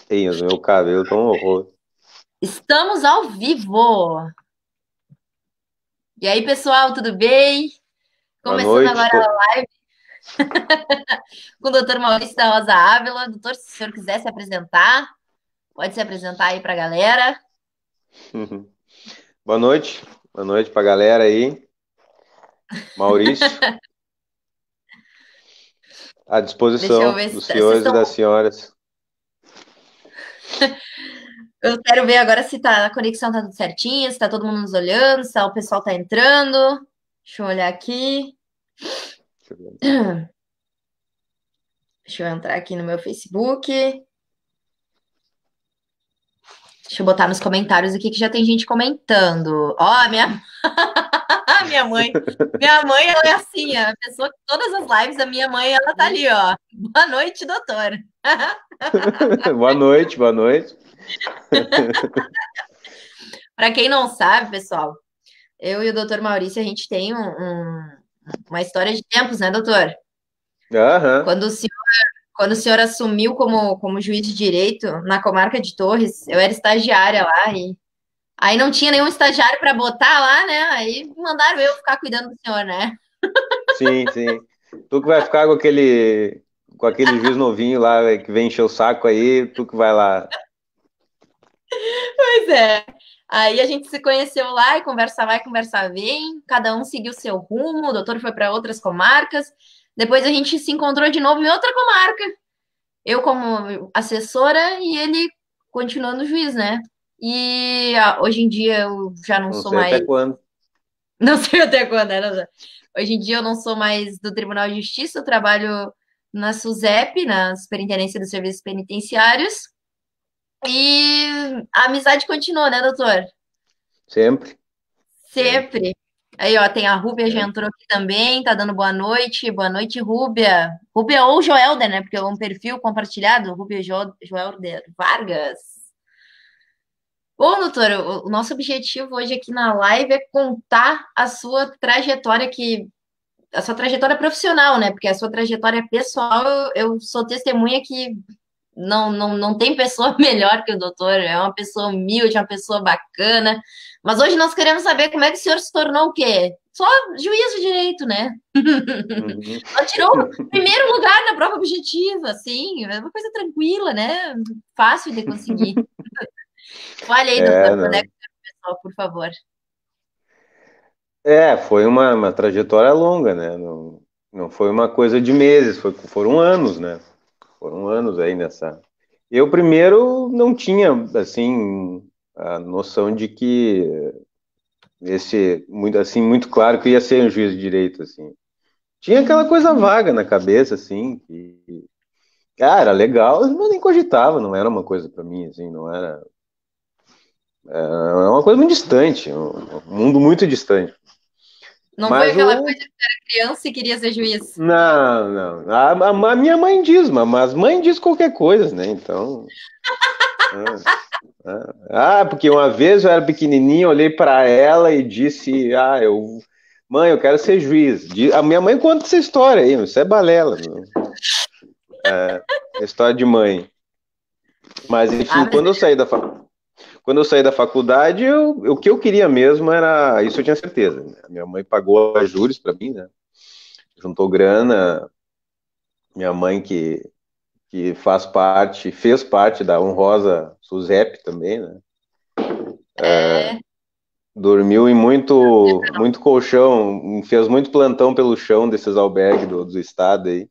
Tem, o meu cabelo tá um horror. Estamos ao vivo! E aí, pessoal, tudo bem? Boa Começando noite. agora com o Dr. Maurício da Rosa Ávila. Doutor, se o senhor quiser se apresentar, pode se apresentar aí para a galera. Boa noite. Boa noite pra galera aí. Maurício, à Deixa eu disposição ver se dos vocês senhores e estão. das senhoras. Eu quero ver agora se a conexão tá tudo certinho, se tá todo mundo nos olhando, se o pessoal tá entrando. Deixa eu olhar aqui. Deixa eu ver. Deixa eu entrar aqui no meu Facebook. Deixa eu botar nos comentários aqui que já tem gente comentando. Ó, a minha minha mãe. Minha mãe, ela é assim, a pessoa que todas as lives, a minha mãe, ela tá ali, ó. Boa noite, doutora. Boa noite, boa noite. Para quem não sabe, pessoal, eu e o doutor Maurício, a gente tem uma história de tempos, né, doutor? Aham. Quando o senhor, quando o senhor assumiu como juiz de direito na comarca de Torres, eu era estagiária lá e aí não tinha nenhum estagiário para botar lá, né? Aí mandaram eu ficar cuidando do senhor, né? Sim, sim. Tu que vai ficar com aquele juiz novinho lá que vem encher o saco aí, tu que vai lá. Pois é. Aí a gente se conheceu lá e conversa vai, conversa vem, cada um seguiu seu rumo, o doutor foi para outras comarcas. Depois a gente se encontrou de novo em outra comarca, eu como assessora e ele continuando juiz, né? E hoje em dia eu já não Não sou sei até mais, quando. não sei até quando era. Hoje em dia eu não sou mais do Tribunal de Justiça, eu trabalho na SUSEP, na Superintendência dos Serviços Penitenciários. E a amizade continua, né, doutor? Sempre, sempre, Sempre. Aí, ó, tem a Rúbia já sempre. entrou aqui também, tá dando boa noite. Boa noite, Rúbia. Rúbia ou Joelder, né? Porque é um perfil compartilhado, Rúbia Joelder Vargas. Bom, doutor, o nosso objetivo hoje aqui na live é contar a sua trajetória profissional, né? Porque a sua trajetória pessoal, eu sou testemunha que não tem pessoa melhor que o doutor, é uma pessoa humilde, uma pessoa bacana. Mas hoje nós queremos saber como é que o senhor se tornou o quê? Só juiz de direito, né? Uhum. Só tirou o primeiro lugar na prova objetiva, assim, é uma coisa tranquila, né? Fácil de conseguir. Fale aí, É, doutor, quando é que não. começou, por favor? Foi uma trajetória longa, né? Não, não foi uma coisa de meses, foram anos, né? Foram anos aí nessa. Eu primeiro não tinha, assim, a noção de que muito, assim, muito claro que eu ia ser um juiz de direito, assim. Tinha aquela coisa vaga na cabeça, assim, era legal, mas eu nem cogitava, não era uma coisa para mim, assim, não era. Era uma coisa muito distante, um mundo muito distante. Não foi Mas aquela coisa o. que era criança e queria ser juiz. Não, não. A minha mãe diz, mas mãe diz qualquer coisa, né? Então. Porque uma vez eu era pequenininho, olhei para ela e disse: Mãe, eu quero ser juiz. A minha mãe conta essa história aí, isso é balela, meu. História de mãe. Mas, Ah, enfim, mas quando eu saí da faculdade, o que eu queria mesmo era. Isso eu tinha certeza, né? Minha mãe pagou a juros para mim, né? Juntou grana. Minha mãe que fez parte da honrosa SUSEP também, né? é. Dormiu em muito, muito colchão, fez muito plantão pelo chão desses albergues do estado aí,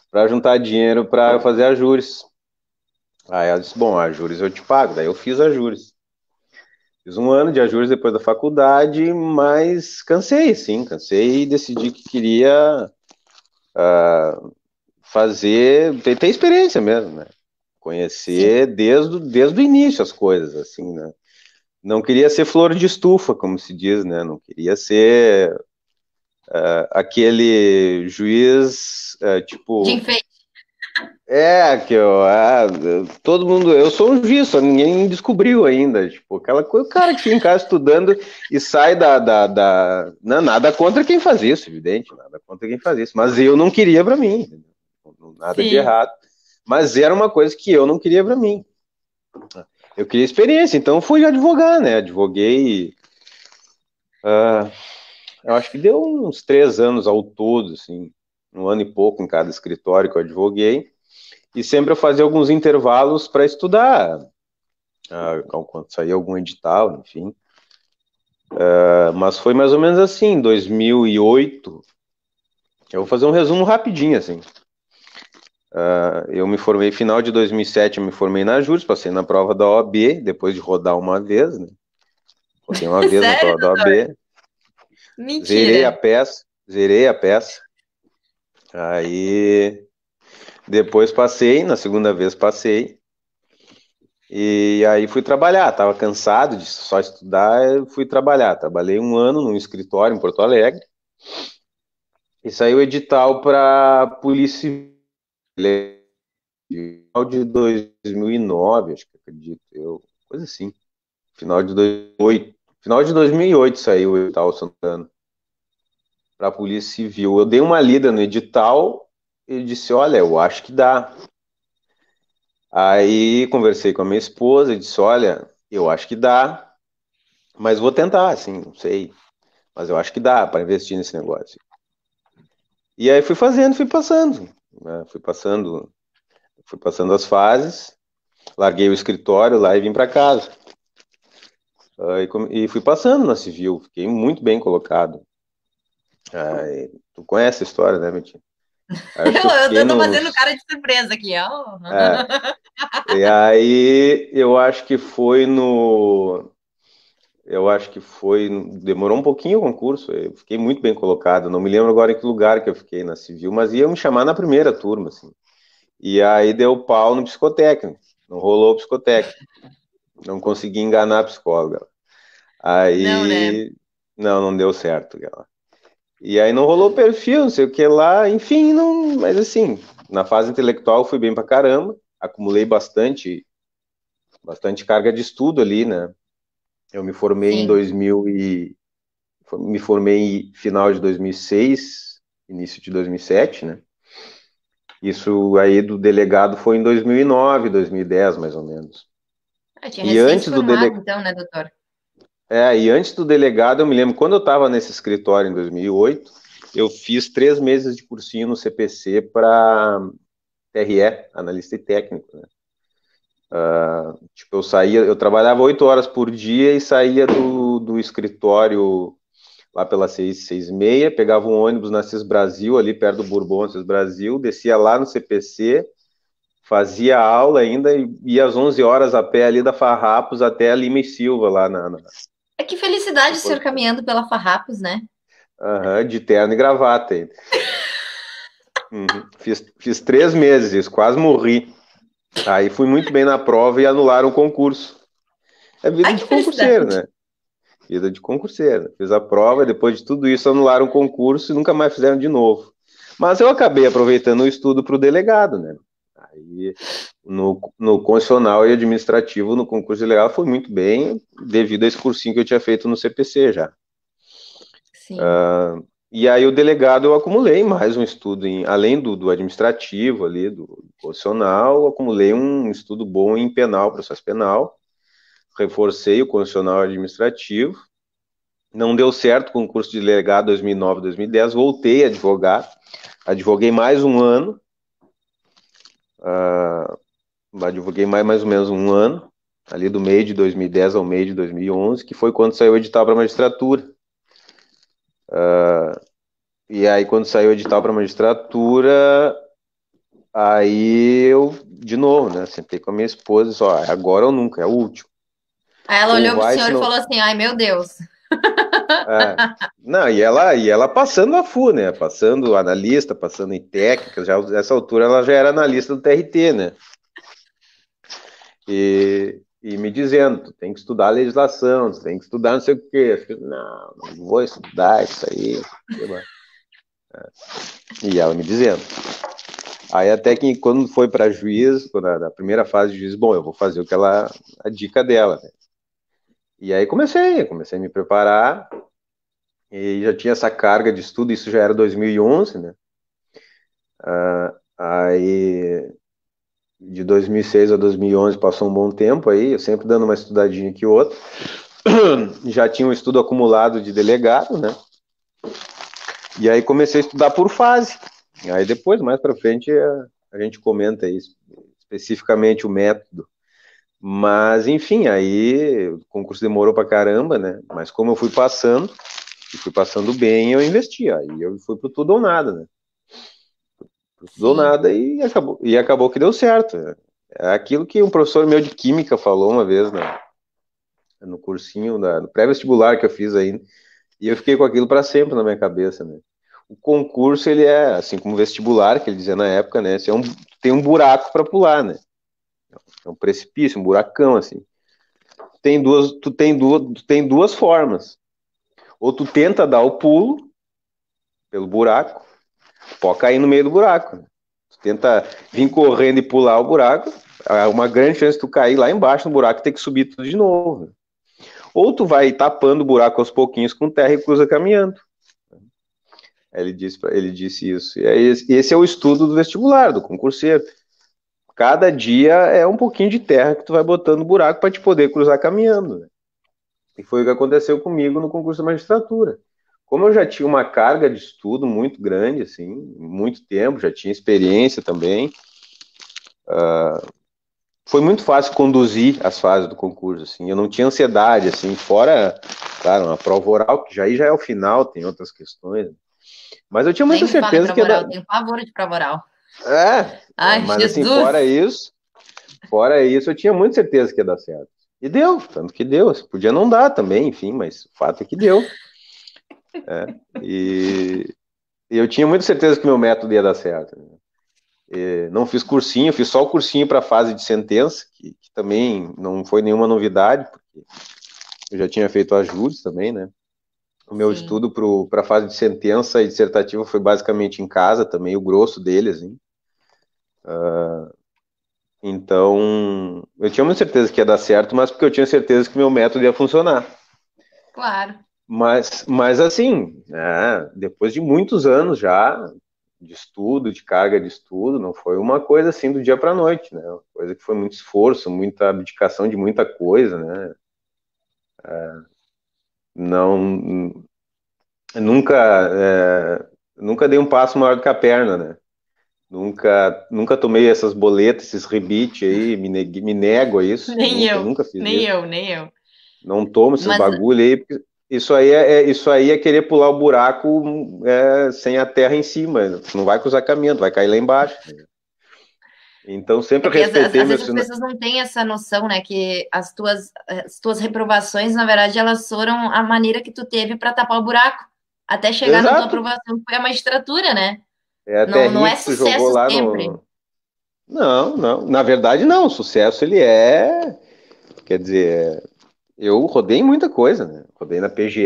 para juntar dinheiro para fazer a júris. Aí ela disse: Bom, a júris eu te pago. Daí eu fiz a júris. Fiz um ano de ajúris depois da faculdade, mas cansei, sim, cansei e decidi que queria ter experiência mesmo, né? Sim. Conhecer desde o início as coisas, assim, né? Não queria ser flor de estufa, como se diz, né? Não queria ser aquele juiz, De tipo, enfeite. todo mundo, eu sou um juiz, só ninguém descobriu ainda, tipo, aquela coisa, o cara que fica em casa estudando e sai não, nada contra quem faz isso, evidente, nada contra quem faz isso, mas eu não queria para mim, nada de Sim. errado, mas era uma coisa que eu não queria para mim. Eu queria experiência, então fui advogar, né? Advoguei, eu acho que deu uns 3 anos ao todo, assim, um ano e pouco em cada escritório que eu advoguei, e sempre eu fazia alguns intervalos para estudar, quando saía algum edital, enfim. Mas foi mais ou menos assim, 2008. Eu vou fazer um resumo rapidinho, assim. Eu me formei final de 2007, eu me formei na Juris, passei na prova da OAB, depois de rodar uma vez, né? Rodei uma vez na Sério, prova da doutor? OAB, zerei a Mentira. peça, zerei a peça. Aí depois passei, na segunda vez passei, e aí fui trabalhar. Tava cansado de só estudar, eu fui trabalhar. Trabalhei um ano num escritório em Porto Alegre, e saiu o edital para Polícia Civil, final de 2009, acho que acredito eu, coisa assim. Final de 2008. Final de 2008 saiu o edital, se não me engano, para a Polícia Civil. Eu dei uma lida no edital e disse: Olha, eu acho que dá. Aí conversei com a minha esposa e disse: Olha, eu acho que dá, mas vou tentar, assim, não sei. Mas eu acho que dá para investir nesse negócio. E aí fui fazendo, fui passando, né? Fui passando as fases, larguei o escritório lá e vim para casa. E fui passando na civil, fiquei muito bem colocado. Tu conhece a história, né, Betinho? Acho que eu Eu fiquei tô fazendo nos. cara de surpresa aqui, ó. É, e aí eu acho que foi no. Eu acho que foi. Demorou um pouquinho o concurso, eu fiquei muito bem colocado. Não me lembro agora em que lugar que eu fiquei na civil, mas ia me chamar na primeira turma, assim. E aí deu pau no psicotécnico. Não rolou o psicotécnico. Não consegui enganar a psicóloga. Não, né? Aí. Não deu certo, galera. E aí não rolou o perfil, não sei o que lá, enfim, não. Mas assim, na fase intelectual fui bem pra caramba, acumulei bastante carga de estudo ali, né? Eu me formei em Sim. 2000 e me formei em final de 2006, início de 2007, né? Isso aí do delegado foi em 2009, 2010, mais ou menos. Ah, tinha E recém se antes do formado, dele... então, né, doutor? e antes do delegado, eu me lembro quando eu estava nesse escritório em 2008, eu fiz 3 meses de cursinho no CPC para TRE, analista e técnico, né? Tipo, eu trabalhava 8 horas por dia e saía do escritório lá pelas 6, 6:30, pegava um ônibus na Cis Brasil, ali perto do Bourbon, Cis Brasil, descia lá no CPC, fazia aula ainda e ia às 11 horas a pé ali da Farrapos até a Lima e Silva, lá É que felicidade no ser Porto. caminhando pela Farrapos, né? Aham, de terno e gravata ainda. Uhum. Fiz 3 meses isso, quase morri. Aí fui muito bem na prova e anularam o concurso. É vida Ai, de que concurseiro, felicidade. né? Vida de concurseiro. Fiz a prova, depois de tudo isso, anularam o concurso e nunca mais fizeram de novo. Mas eu acabei aproveitando o estudo para o delegado, né? Aí, no constitucional e administrativo, no concurso de delegado, foi muito bem, devido a esse cursinho que eu tinha feito no CPC já. Sim. E aí, o delegado, eu acumulei mais um estudo, além do administrativo ali, do constitucional, eu acumulei um estudo bom em penal, processo penal, reforcei o constitucional e administrativo. Não deu certo o concurso de delegado 2009, 2010, voltei a advogar, advoguei mais um ano, advoguei mais ou menos um ano, ali do meio de 2010 ao meio de 2011, que foi quando saiu o edital para a magistratura. E aí, quando saiu o edital para a magistratura, aí eu, de novo, né, sentei com a minha esposa e disse, ó, é agora ou nunca, é o último. Aí ela Ou olhou pro vai, senhor se e não... falou assim: ai, meu Deus. É. Não, e ela passando a FU, né? Passando analista, passando em técnica, já nessa altura ela já era analista do TRT, né? E me dizendo, tu tem que estudar a legislação, tu tem que estudar não sei o quê. Eu falei, não vou estudar isso aí. E ela me dizendo. Aí até que quando foi para juiz, quando na primeira fase de juiz, bom, eu vou fazer a dica dela, né? E aí comecei a me preparar e já tinha essa carga de estudo, isso já era 2011, né? Aí de 2006 a 2011 passou um bom tempo aí, eu sempre dando uma estudadinha aqui ou outra. Já tinha um estudo acumulado de delegado, né? E aí comecei a estudar por fase. Aí depois, mais para frente, a gente comenta isso, especificamente o método. Mas, enfim, aí o concurso demorou pra caramba, né? Mas como eu fui passando, e fui passando bem, eu investi. Aí eu fui pro tudo ou nada, né? Pro tudo ou Sim. nada e acabou que deu certo. É aquilo que um professor meu de química falou uma vez, né? No cursinho, no pré-vestibular que eu fiz ainda. E eu fiquei com aquilo para sempre na minha cabeça, né? O concurso, ele é, assim como o vestibular, que ele dizia na época, né? Tem um buraco para pular, né? É um precipício, um buracão, assim. Tu tem duas formas. Ou tu tenta dar o pulo pelo buraco, pode cair no meio do buraco. Tu tenta vir correndo e pular o buraco, há uma grande chance de tu cair lá embaixo no buraco e ter que subir tudo de novo. Ou tu vai tapando o buraco aos pouquinhos com terra e cruza caminhando. Ele disse isso. E esse é o estudo do vestibular, do concurseiro. Cada dia é um pouquinho de terra que tu vai botando no buraco para te poder cruzar caminhando. Né? E foi o que aconteceu comigo no concurso de magistratura. Como eu já tinha uma carga de estudo muito grande, assim, muito tempo, já tinha experiência também, foi muito fácil conduzir as fases do concurso, assim. Eu não tinha ansiedade, assim, fora, claro, uma prova oral, que já é o final, tem outras questões. Mas eu tinha Nem muita me fala em certeza que prova ia dar. oral, tenho pavor de prova oral. Ai, Mas assim, Jesus! fora isso, eu tinha muita certeza que ia dar certo. E deu, tanto que deu. Podia não dar também, enfim, mas o fato é que deu. É, e eu tinha muita certeza que meu método ia dar certo. Né? Não fiz cursinho, fiz só o cursinho para a fase de sentença, que também não foi nenhuma novidade, porque eu já tinha feito as júris também, né? O meu Sim. estudo para a fase de sentença e dissertativa foi basicamente em casa também, o grosso deles, assim. Então, eu tinha muita certeza que ia dar certo, mas porque eu tinha certeza que meu método ia funcionar. Claro. Mas assim, depois de muitos anos já de estudo, de carga de estudo, não foi uma coisa assim do dia para a noite, né? Uma coisa que foi muito esforço, muita abdicação de muita coisa, né? Não, nunca, nunca dei um passo maior do que a perna, né? Nunca tomei essas boletas, esses rebite aí, me nego a isso, Nem nunca, eu, nunca fiz nem isso. eu, nem eu. Não tomo esses Mas bagulho aí, porque isso aí é querer pular o buraco sem a terra em cima. Tu não vai cruzar caminho, tu vai cair lá embaixo. Então é sempre que respeitei às meu vezes as sinal. pessoas não têm essa noção, né? Que as tuas reprovações, na verdade, elas foram a maneira que tu teve para tapar o buraco, até chegar na tua Exato. aprovação, que foi a magistratura, né? É a Não terrinha é que tu jogou sucesso lá sempre. no. Não, não. Na verdade, não. O sucesso ele é. Quer dizer, eu rodei muita coisa, né? Rodei na PGE,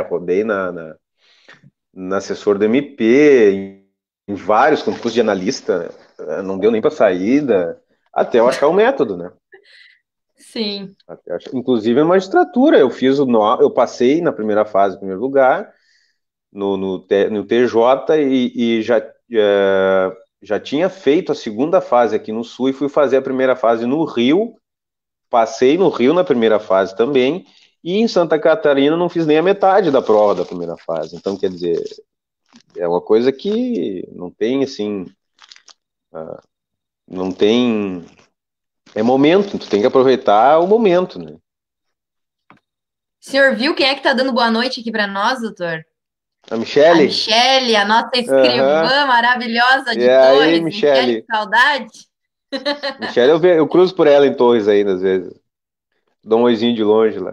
rodei na assessor do MP, em vários concursos de analista, não deu nem para saída, até eu achar o método, né? Sim. Inclusive a magistratura, eu passei na primeira fase, em primeiro lugar, no TJ e já tinha feito a segunda fase aqui no Sul e fui fazer a primeira fase no Rio, passei no Rio na primeira fase também, e em Santa Catarina não fiz nem a metade da prova da primeira fase. Então, quer dizer, é uma coisa que não tem assim, não tem. É momento, tu tem que aproveitar o momento, né? O senhor viu quem é que tá dando boa noite aqui para nós, doutor? A A Michele? Michele, a nossa Aham. escrivã maravilhosa E de aí, Torres. Michele, que Michele? saudade. Michele, eu cruzo por ela em Torres ainda, às vezes. Dou um oizinho de longe lá.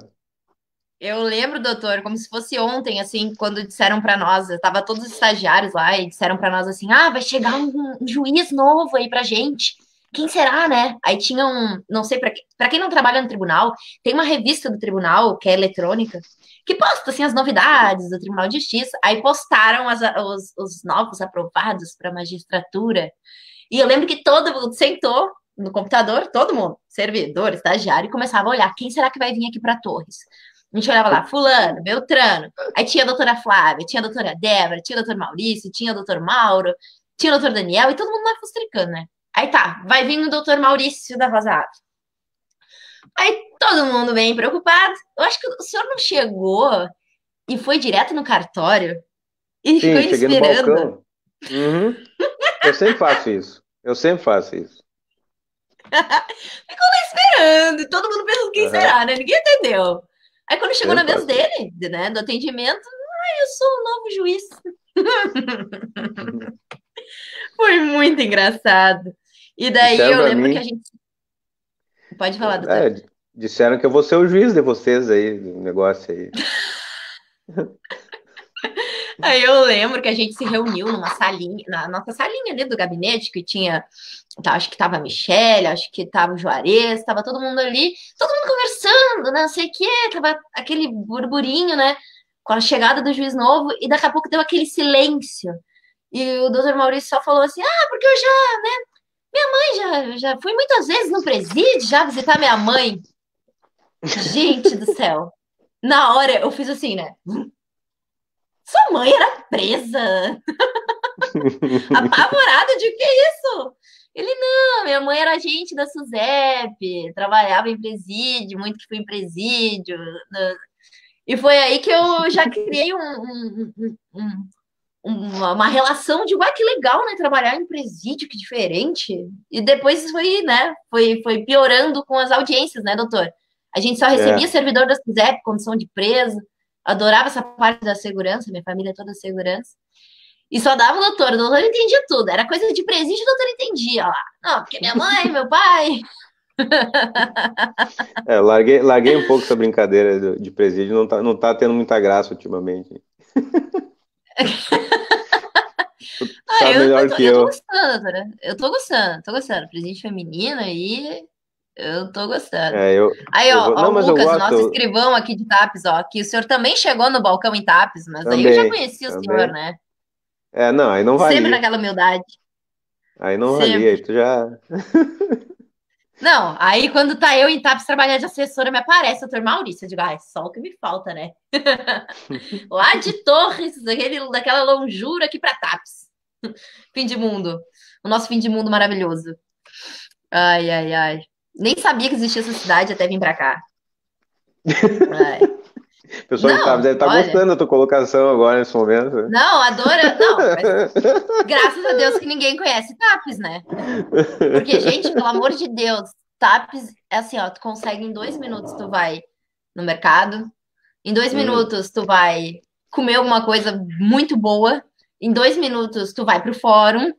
Eu lembro, doutor, como se fosse ontem, assim, quando disseram para nós, tava todos os estagiários lá e disseram para nós assim: "Ah, vai chegar um juiz novo aí pra gente. Quem será, né?" Aí tinha não sei para quem não trabalha no tribunal, tem uma revista do tribunal que é eletrônica, que posta assim as novidades do Tribunal de Justiça. Aí postaram os novos aprovados para magistratura. E eu lembro que todo mundo sentou no computador, todo mundo, servidor, estagiário, e começava a olhar quem será que vai vir aqui para Torres. A gente olhava lá, fulano, Beltrano, aí tinha a doutora Flávia, tinha a doutora Débora, tinha o doutor Maurício, tinha o doutor Mauro, tinha o doutor Daniel, e todo mundo lá fustricando, né? Aí tá, vai vir o doutor Maurício da Rosado. Aí todo mundo bem preocupado. Eu acho que o senhor não chegou e foi direto no cartório e ficou Sim, ele cheguei no esperando. balcão. Uhum. Eu sempre faço isso. Eu sempre faço isso. Esperando, e todo mundo pensando quem Aham. será, né? Ninguém entendeu. Aí quando chegou na Sempre vez faço isso. dele, né, do atendimento, eu sou o novo juiz. Uhum. Foi muito engraçado. E daí Disseram eu pra lembro que a mim, gente. Pode falar, doutor. disseram que eu vou ser o juiz de vocês aí, do negócio aí. Aí eu lembro que a gente se reuniu numa salinha, na nossa salinha ali do gabinete, que tinha, tá, acho que tava a Michelle, acho que tava o Juarez, tava todo mundo ali, todo mundo conversando, né, não sei o quê, tava aquele burburinho, né, com a chegada do juiz novo, e daqui a pouco deu aquele silêncio. E o doutor Maurício só falou assim, porque eu já fui muitas vezes no presídio, já visitar minha mãe. Gente do céu. Na hora eu fiz assim, né? Sua mãe era presa. Apavorada de que isso? Ele, não, minha mãe era agente da SUSEP, trabalhava em presídio, muito que fui em presídio, né? E foi aí que eu já criei uma relação de, ué, que legal, né, trabalhar em presídio, que diferente. E depois foi, né, foi piorando com as audiências, né, doutor? A gente só recebia É. servidor da SUSEP, condição de preso, adorava essa parte da segurança, minha família é toda segurança. E só dava o doutor entendia tudo. Era coisa de presídio, o doutor entendia lá. Não, porque minha mãe, meu pai. Larguei um pouco essa brincadeira de presídio, não tá tendo muita graça ultimamente. Tu Ah, sabe melhor que eu tô eu. gostando, doutora. Eu tô gostando. Presídio feminino aí, eu tô gostando. É, eu, Aí, eu vou. ó, Não, o mas eu Lucas, o gosto nosso escrivão aqui de TAPES, ó, que o senhor também chegou no balcão em TAPES, mas aí eu já também, conheci o senhor, também. né? Não, aí não Sempre valia. naquela humildade. Aí não valia, aí Sempre. tu já. Não, aí quando tá eu em TAPES trabalhando de assessora, me aparece o doutor Maurício. Eu digo, é só o que me falta, né? Lá de Torres, daquela longura aqui para TAPS. Fim de mundo. O nosso fim de mundo maravilhoso. Ai, ai, ai. Nem sabia que existia essa cidade até vir pra cá. Ai. O pessoal de Tabs Não, deve estar olha. gostando da tua colocação agora nesse momento, né? Não, adora. Não, mas graças a Deus que ninguém conhece TAPS, né? Porque, gente, pelo amor de Deus, TAPS é assim, ó, tu consegue em 2 minutos, tu vai no mercado, em dois Hum, minutos tu vai comer alguma coisa muito boa, em 2 minutos tu vai pro fórum,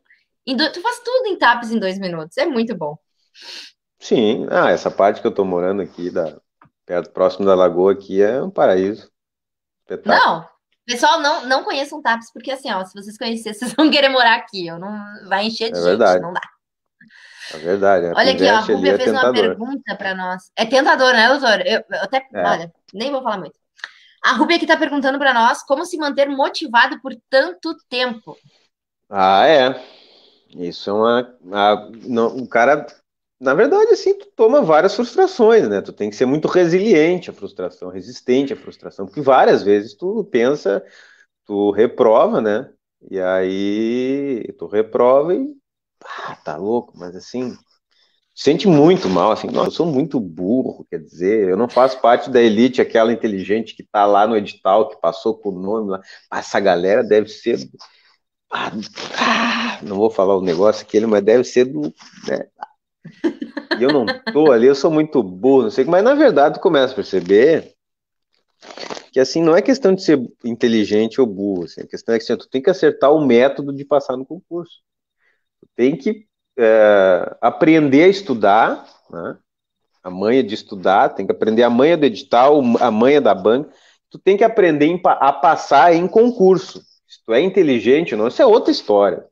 tu faz tudo em TAPS em 2 minutos, é muito bom. sim. Essa parte que eu tô morando aqui, perto, próximo da lagoa aqui, é um paraíso. Espetáculo. Não, pessoal, não conheçam TAPS, porque assim, ó, se vocês conhecerem, vocês vão querer morar aqui, eu não vai encher É de gente, verdade. não dá. É verdade. A Olha aqui, ó, a Pivete ali Rúbia é fez uma tentador. pergunta para nós. É tentador, né, doutor? Eu até, É. olha, nem vou falar muito. A Rúbia aqui está perguntando para nós como se manter motivado por tanto tempo. É. Isso é não, o cara, na verdade, assim, tu toma várias frustrações, né? Tu tem que ser muito resiliente à frustração, resistente à frustração, porque várias vezes tu pensa, tu reprova, né? E aí tu reprova e tá louco, mas assim, sente muito mal, assim, nossa, eu sou muito burro, quer dizer, eu não faço parte da elite, aquela inteligente que tá lá no edital, que passou com o nome lá. Essa galera deve ser ah, não vou falar o negócio aquele, mas deve ser né? E eu não tô ali, eu sou muito burro, não sei, mas na verdade tu começa a perceber que assim, não é questão de ser inteligente ou burro, assim, a questão é que assim, tu tem que acertar o método de passar no concurso. Tu tem que aprender a estudar, né? A manha de estudar, tem que aprender a manha do edital, a manha da banca, tu tem que aprender a passar em concurso. Se tu é inteligente ou não, isso é outra história.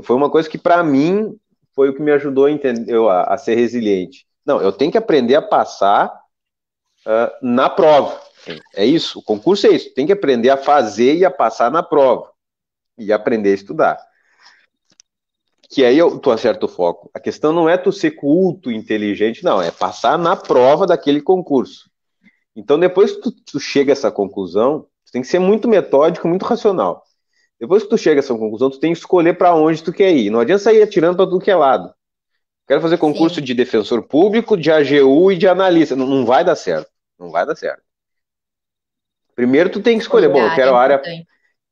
Foi uma coisa que, para mim, foi o que me ajudou a, entender, a ser resiliente. Não, eu tenho que aprender a passar na prova. É isso, o concurso é isso. Tem que aprender a fazer e a passar na prova. E aprender a estudar. Que aí tu acerta o foco. A questão não é tu ser culto, inteligente, não. É passar na prova daquele concurso. Então, depois que tu chega a essa conclusão, tu tem que ser muito metódico, muito racional. Depois que tu chega a essa conclusão, tu tem que escolher para onde tu quer ir. Não adianta sair atirando para tudo que é lado. Quero fazer concurso Sim. de defensor público, de AGU e de analista. Não, não vai dar certo. Não vai dar certo. Primeiro tu tem que escolher. Escolher Bom, a área é importante.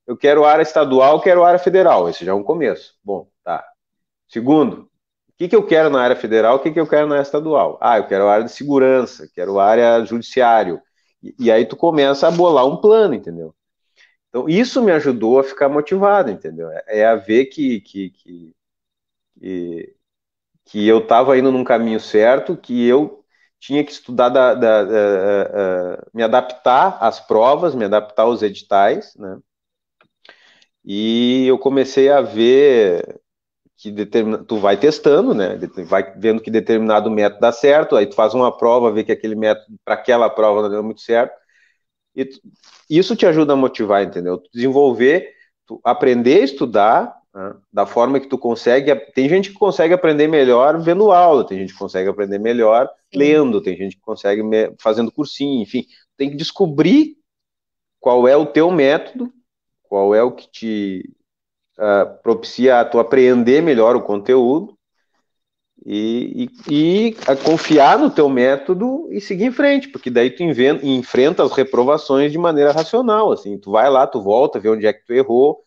eu quero área estadual, quero área federal. Esse já é um começo. Bom, tá. Segundo, o que eu quero na área federal, o que eu quero na área estadual? Ah, eu quero área de segurança, quero área judiciário. E aí tu começa a bolar um plano, entendeu? Então, isso me ajudou a ficar motivado, entendeu? É a ver que eu estava indo num caminho certo, que eu tinha que estudar, me adaptar às provas, me adaptar aos editais, né? E eu comecei a ver que tu vai testando, né? Vai vendo que determinado método dá certo, aí tu faz uma prova, vê que aquele método para aquela prova não deu muito certo. E isso te ajuda a motivar, entendeu? Tu desenvolver, tu aprender a estudar, né, da forma que tu consegue. Tem gente que consegue aprender melhor vendo aula, tem gente que consegue aprender melhor Sim. lendo, tem gente que consegue fazendo cursinho, enfim. Tem que descobrir qual é o teu método, qual é o que te propicia a tu aprender melhor o conteúdo e a confiar no teu método e seguir em frente, porque daí tu enfrenta as reprovações de maneira racional, assim, tu vai lá, tu volta, vê onde é que tu errou,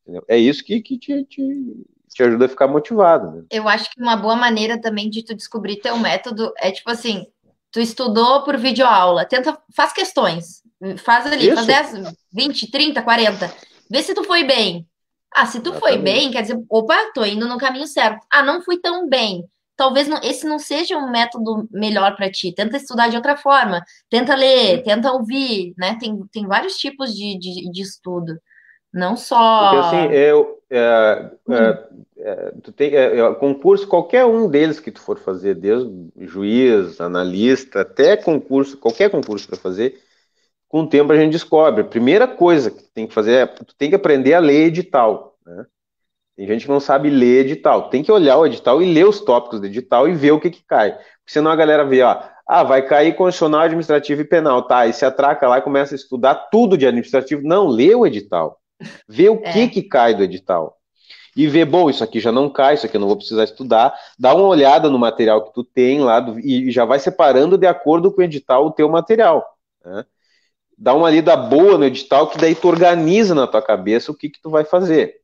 entendeu? É isso que te ajuda a ficar motivado, né? Eu acho que uma boa maneira também de tu descobrir teu método é tipo assim, tu estudou por videoaula, tenta, faz questões, faz ali, faz Isso, 10, 20, 30, 40, vê se tu foi bem. Ah, se tu foi bem, exatamente. quer dizer, opa, tô indo no caminho certo. Ah, não fui tão bem. Talvez esse não seja um método melhor para ti. Tenta estudar de outra forma, tenta ler, Sim. tenta ouvir, né? Tem vários tipos de estudo, não Porque assim, só. Hum, tu tem concurso, qualquer um deles que tu for fazer, desde juiz, analista, até concurso, qualquer concurso para fazer, com o tempo a gente descobre. A primeira coisa que tu tem que fazer é tu tem que aprender a ler edital, né? Tem gente que não sabe ler edital. Tem que olhar o edital e ler os tópicos do edital e ver o que cai. Porque senão a galera vê, ó, vai cair constitucional, administrativo e penal, tá? E se atraca lá e começa a estudar tudo de administrativo. Não, lê o edital. Vê o é. que cai do edital. E vê, bom, isso aqui já não cai, isso aqui eu não vou precisar estudar. Dá uma olhada no material que tu tem lá e já vai separando de acordo com o edital o teu material, né? Dá uma lida boa no edital que daí tu organiza na tua cabeça o que tu vai fazer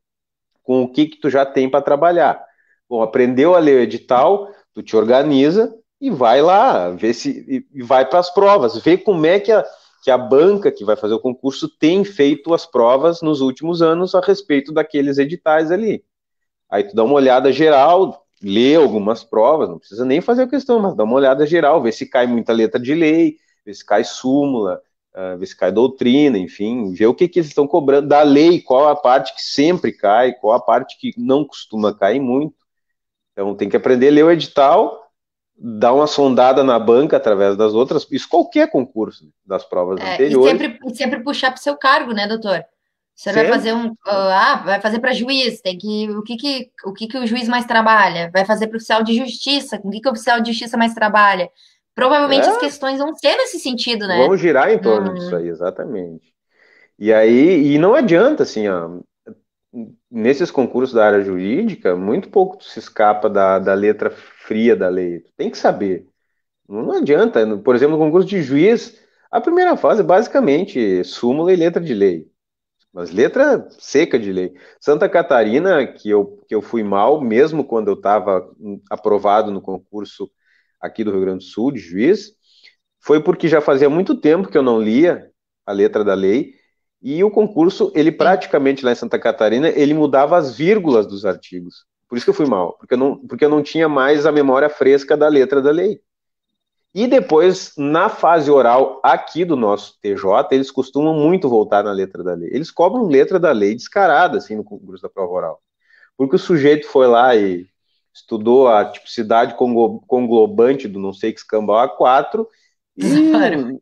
com o que tu já tem para trabalhar. Bom, aprendeu a ler o edital, tu te organiza e vai lá, vê se e vai para as provas, vê como é que a banca que vai fazer o concurso tem feito as provas nos últimos anos a respeito daqueles editais ali. Aí tu dá uma olhada geral, lê algumas provas, não precisa nem fazer a questão, mas dá uma olhada geral, vê se cai muita letra de lei, vê se cai súmula, vê se cai doutrina, enfim, vê o que eles estão cobrando da lei, qual a parte que sempre cai, qual a parte que não costuma cair muito. Então tem que aprender a ler o edital, dar uma sondada na banca através das outras, isso qualquer concurso das provas É, anteriores, e sempre puxar para o seu cargo, né, doutor? O senhor vai fazer sempre. vai fazer para juiz, tem que, o que o juiz mais trabalha? Vai fazer para oficial de justiça, com o oficial de justiça mais trabalha? Provavelmente as É, questões vão ser nesse sentido, né? vão girar em torno disso Hum, aí, exatamente. E aí, e não adianta, assim, ó, nesses concursos da área jurídica, muito pouco tu se escapa da letra fria da lei. Tu tem que saber. Não adianta. Por exemplo, no concurso de juiz, a primeira fase é basicamente súmula e letra de lei. Mas letra seca de lei. Santa Catarina, que eu fui mal, mesmo quando eu estava aprovado no concurso aqui do Rio Grande do Sul, de juiz, foi porque já fazia muito tempo que eu não lia a letra da lei, e o concurso, ele sim. praticamente lá em Santa Catarina, ele mudava as vírgulas dos artigos. Por isso que eu fui mal, porque eu não tinha mais a memória fresca da letra da lei. E depois, na fase oral aqui do nosso TJ, eles costumam muito voltar na letra da lei. Eles cobram letra da lei descarada, assim, no concurso da prova oral. Porque o sujeito foi lá e estudou a tipicidade conglobante do não sei que escambau A4 Claro.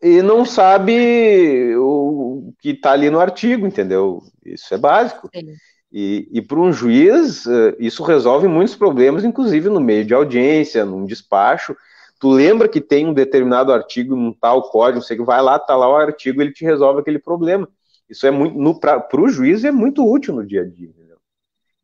e, e não sabe o que está ali no artigo, entendeu? Isso é básico. Sim. E para um juiz, isso resolve muitos problemas, inclusive no meio de audiência, num despacho. Tu lembra que tem um determinado artigo, um tal código, você que vai lá, tá lá o artigo, ele te resolve aquele problema. Isso é muito, para o juiz, é muito útil no dia a dia. Entendeu?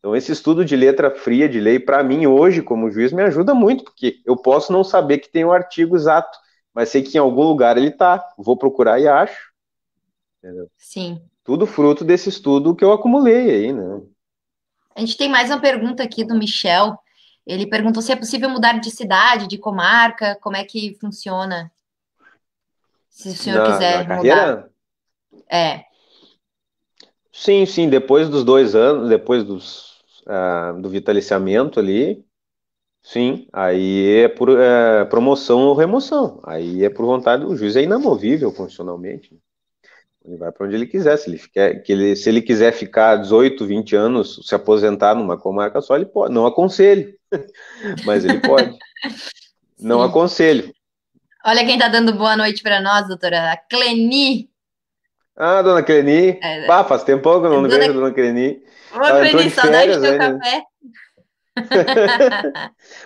Então, esse estudo de letra fria de lei, para mim, hoje, como juiz, me ajuda muito, porque eu posso não saber que tem o artigo exato, mas sei que em algum lugar ele está. Vou procurar e acho. Entendeu? Sim. Tudo fruto desse estudo que eu acumulei aí, né? A gente tem mais uma pergunta aqui do Michel. Ele perguntou se é possível mudar de cidade, de comarca, como é que funciona, se o senhor Na quiser mudar. carreira, É, sim, sim, depois dos 2 anos, depois do vitaliciamento ali, sim, aí é por promoção ou remoção. Aí é por vontade do juiz, é inamovível constitucionalmente. Ele vai para onde ele quiser. Se ele quiser ficar 18, 20 anos, se aposentar numa comarca só, ele pode. Não aconselho, mas ele pode. Não sim. aconselho. Olha quem está dando boa noite para nós, doutora. A Cleni. Ah, dona Cleni. É, Pá, faz tempo que eu não dona... vejo a dona Cleni. Ô, Ela entrou Cleni, de saudade do férias, teu né? café.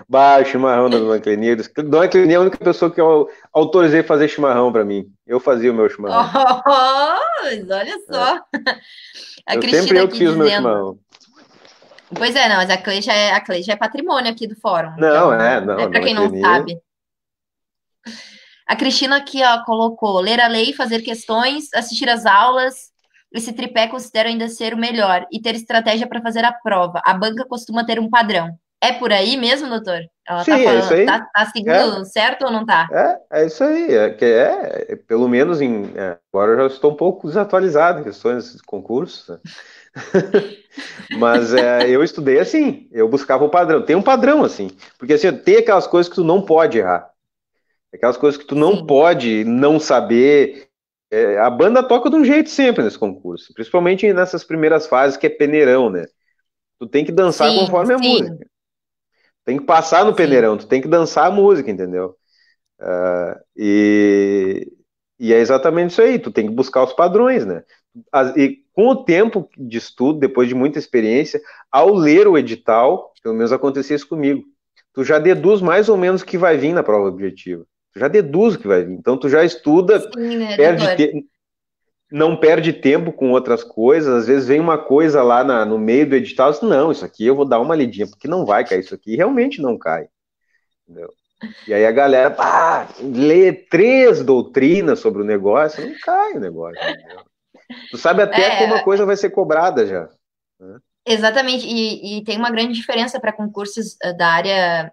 Bah, o chimarrão da Dona Cleni. Dona Cleni é a única pessoa que eu autorizei fazer chimarrão para mim. Eu fazia o meu chimarrão. Oh, olha É. só. A Sempre Cristina eu que aqui fiz o meu dizendo. chimarrão. Pois é, não, mas a Clei já é patrimônio aqui do fórum. Não, Então, não, é a para Dona quem não Cleni. sabe. A Cristina aqui, ó, colocou ler a lei, fazer questões, assistir às aulas. Esse tripé considero ainda ser o melhor e ter estratégia para fazer a prova. A banca costuma ter um padrão. É por aí mesmo, doutor? Ela tá Sim, é isso falando, aí. tá seguindo É, certo ou não tá? é isso aí. Pelo menos agora eu já estou um pouco desatualizado em questões de concursos, né? Mas eu estudei assim, eu buscava o padrão. Tem um padrão assim, porque assim, tem aquelas coisas que tu não pode errar, aquelas coisas que tu não Sim, pode não saber. A banda toca de um jeito sempre nesse concurso, principalmente nessas primeiras fases que é peneirão, né? Tu tem que dançar sim, conforme a sim, música, tem que passar no sim. peneirão, tu tem que dançar a música, entendeu? E, e é exatamente isso aí, tu tem que buscar os padrões, né? E com o tempo de estudo, depois de muita experiência, ao ler o edital, pelo menos acontecia isso comigo, tu já deduz mais ou menos o que vai vir na prova objetiva. Tu já deduz o que vai vir. Então tu já estuda, Sim, né, perde doutor? te... não perde tempo com outras coisas, às vezes vem uma coisa lá no meio do edital, e diz, não, isso aqui eu vou dar uma lidinha, porque não vai cair isso aqui, e realmente não cai. Entendeu? E aí a galera, lê 3 doutrinas sobre o negócio, não cai o negócio, entendeu? Tu sabe até como a É, coisa vai ser cobrada já, né? exatamente. E tem uma grande diferença para concursos da área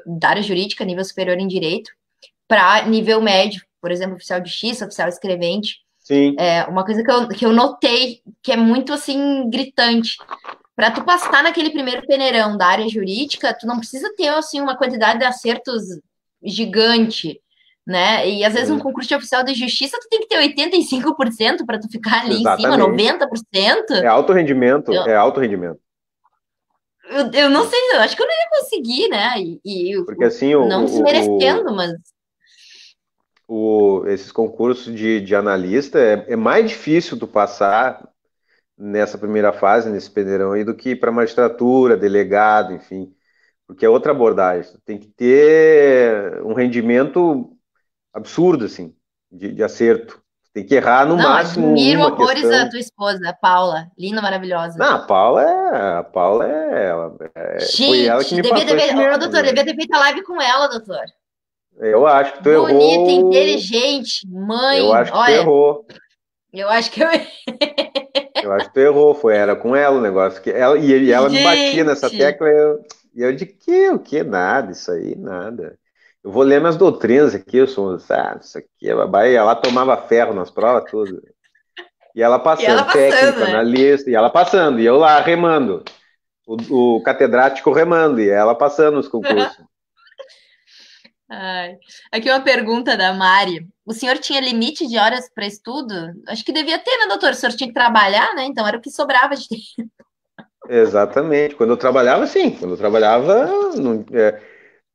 da área jurídica, nível superior em direito, para nível médio, por exemplo, oficial de justiça, oficial escrevente. Sim, É uma coisa que eu notei que é muito assim gritante. Para tu passar naquele primeiro peneirão da área jurídica, tu não precisa ter assim uma quantidade de acertos gigante, né? E às vezes um uhum, concurso de oficial de justiça tu tem que ter 85% para tu ficar ali em cima, exatamente. 90%. É alto rendimento, Eu, é alto rendimento. eu não sei, eu acho que eu não ia conseguir, né? Porque assim, Não desmerecendo, mas esses concursos de analista é mais difícil tu passar nessa primeira fase, nesse peneirão aí, do que para magistratura, delegado, enfim. Porque é outra abordagem. Tu tem que ter um rendimento absurdo, assim, de acerto. Tem que errar no não, máximo admiro uma horrores a questão. tua esposa, a Paula, linda, maravilhosa. Não, foi ela que Gente, me passou esse ô, método, doutor, né? devia ter feito a live com ela, doutor. Eu acho que tu Bonita, errou. inteligente, Eu mãe. acho que tu Olha, errou. eu acho que eu. Eu acho que tu errou. Era com ela o negócio. E ela me batia nessa Gente! tecla. E eu de que? O que? Nada, isso aí, nada. Eu vou ler minhas doutrinas aqui, eu sou, isso aqui é babai. E ela tomava ferro nas provas, tudo. E ela E ela passando, passando, técnico, né? analista, e ela passando, e eu lá remando, o catedrático remando, e ela passando os concursos. Ai. Aqui uma pergunta da Mari. O senhor tinha limite de horas para estudo? Acho que devia ter, né, doutor? O senhor tinha que trabalhar, né? Então era o que sobrava de tempo. Exatamente. Quando eu trabalhava, sim. Quando eu trabalhava,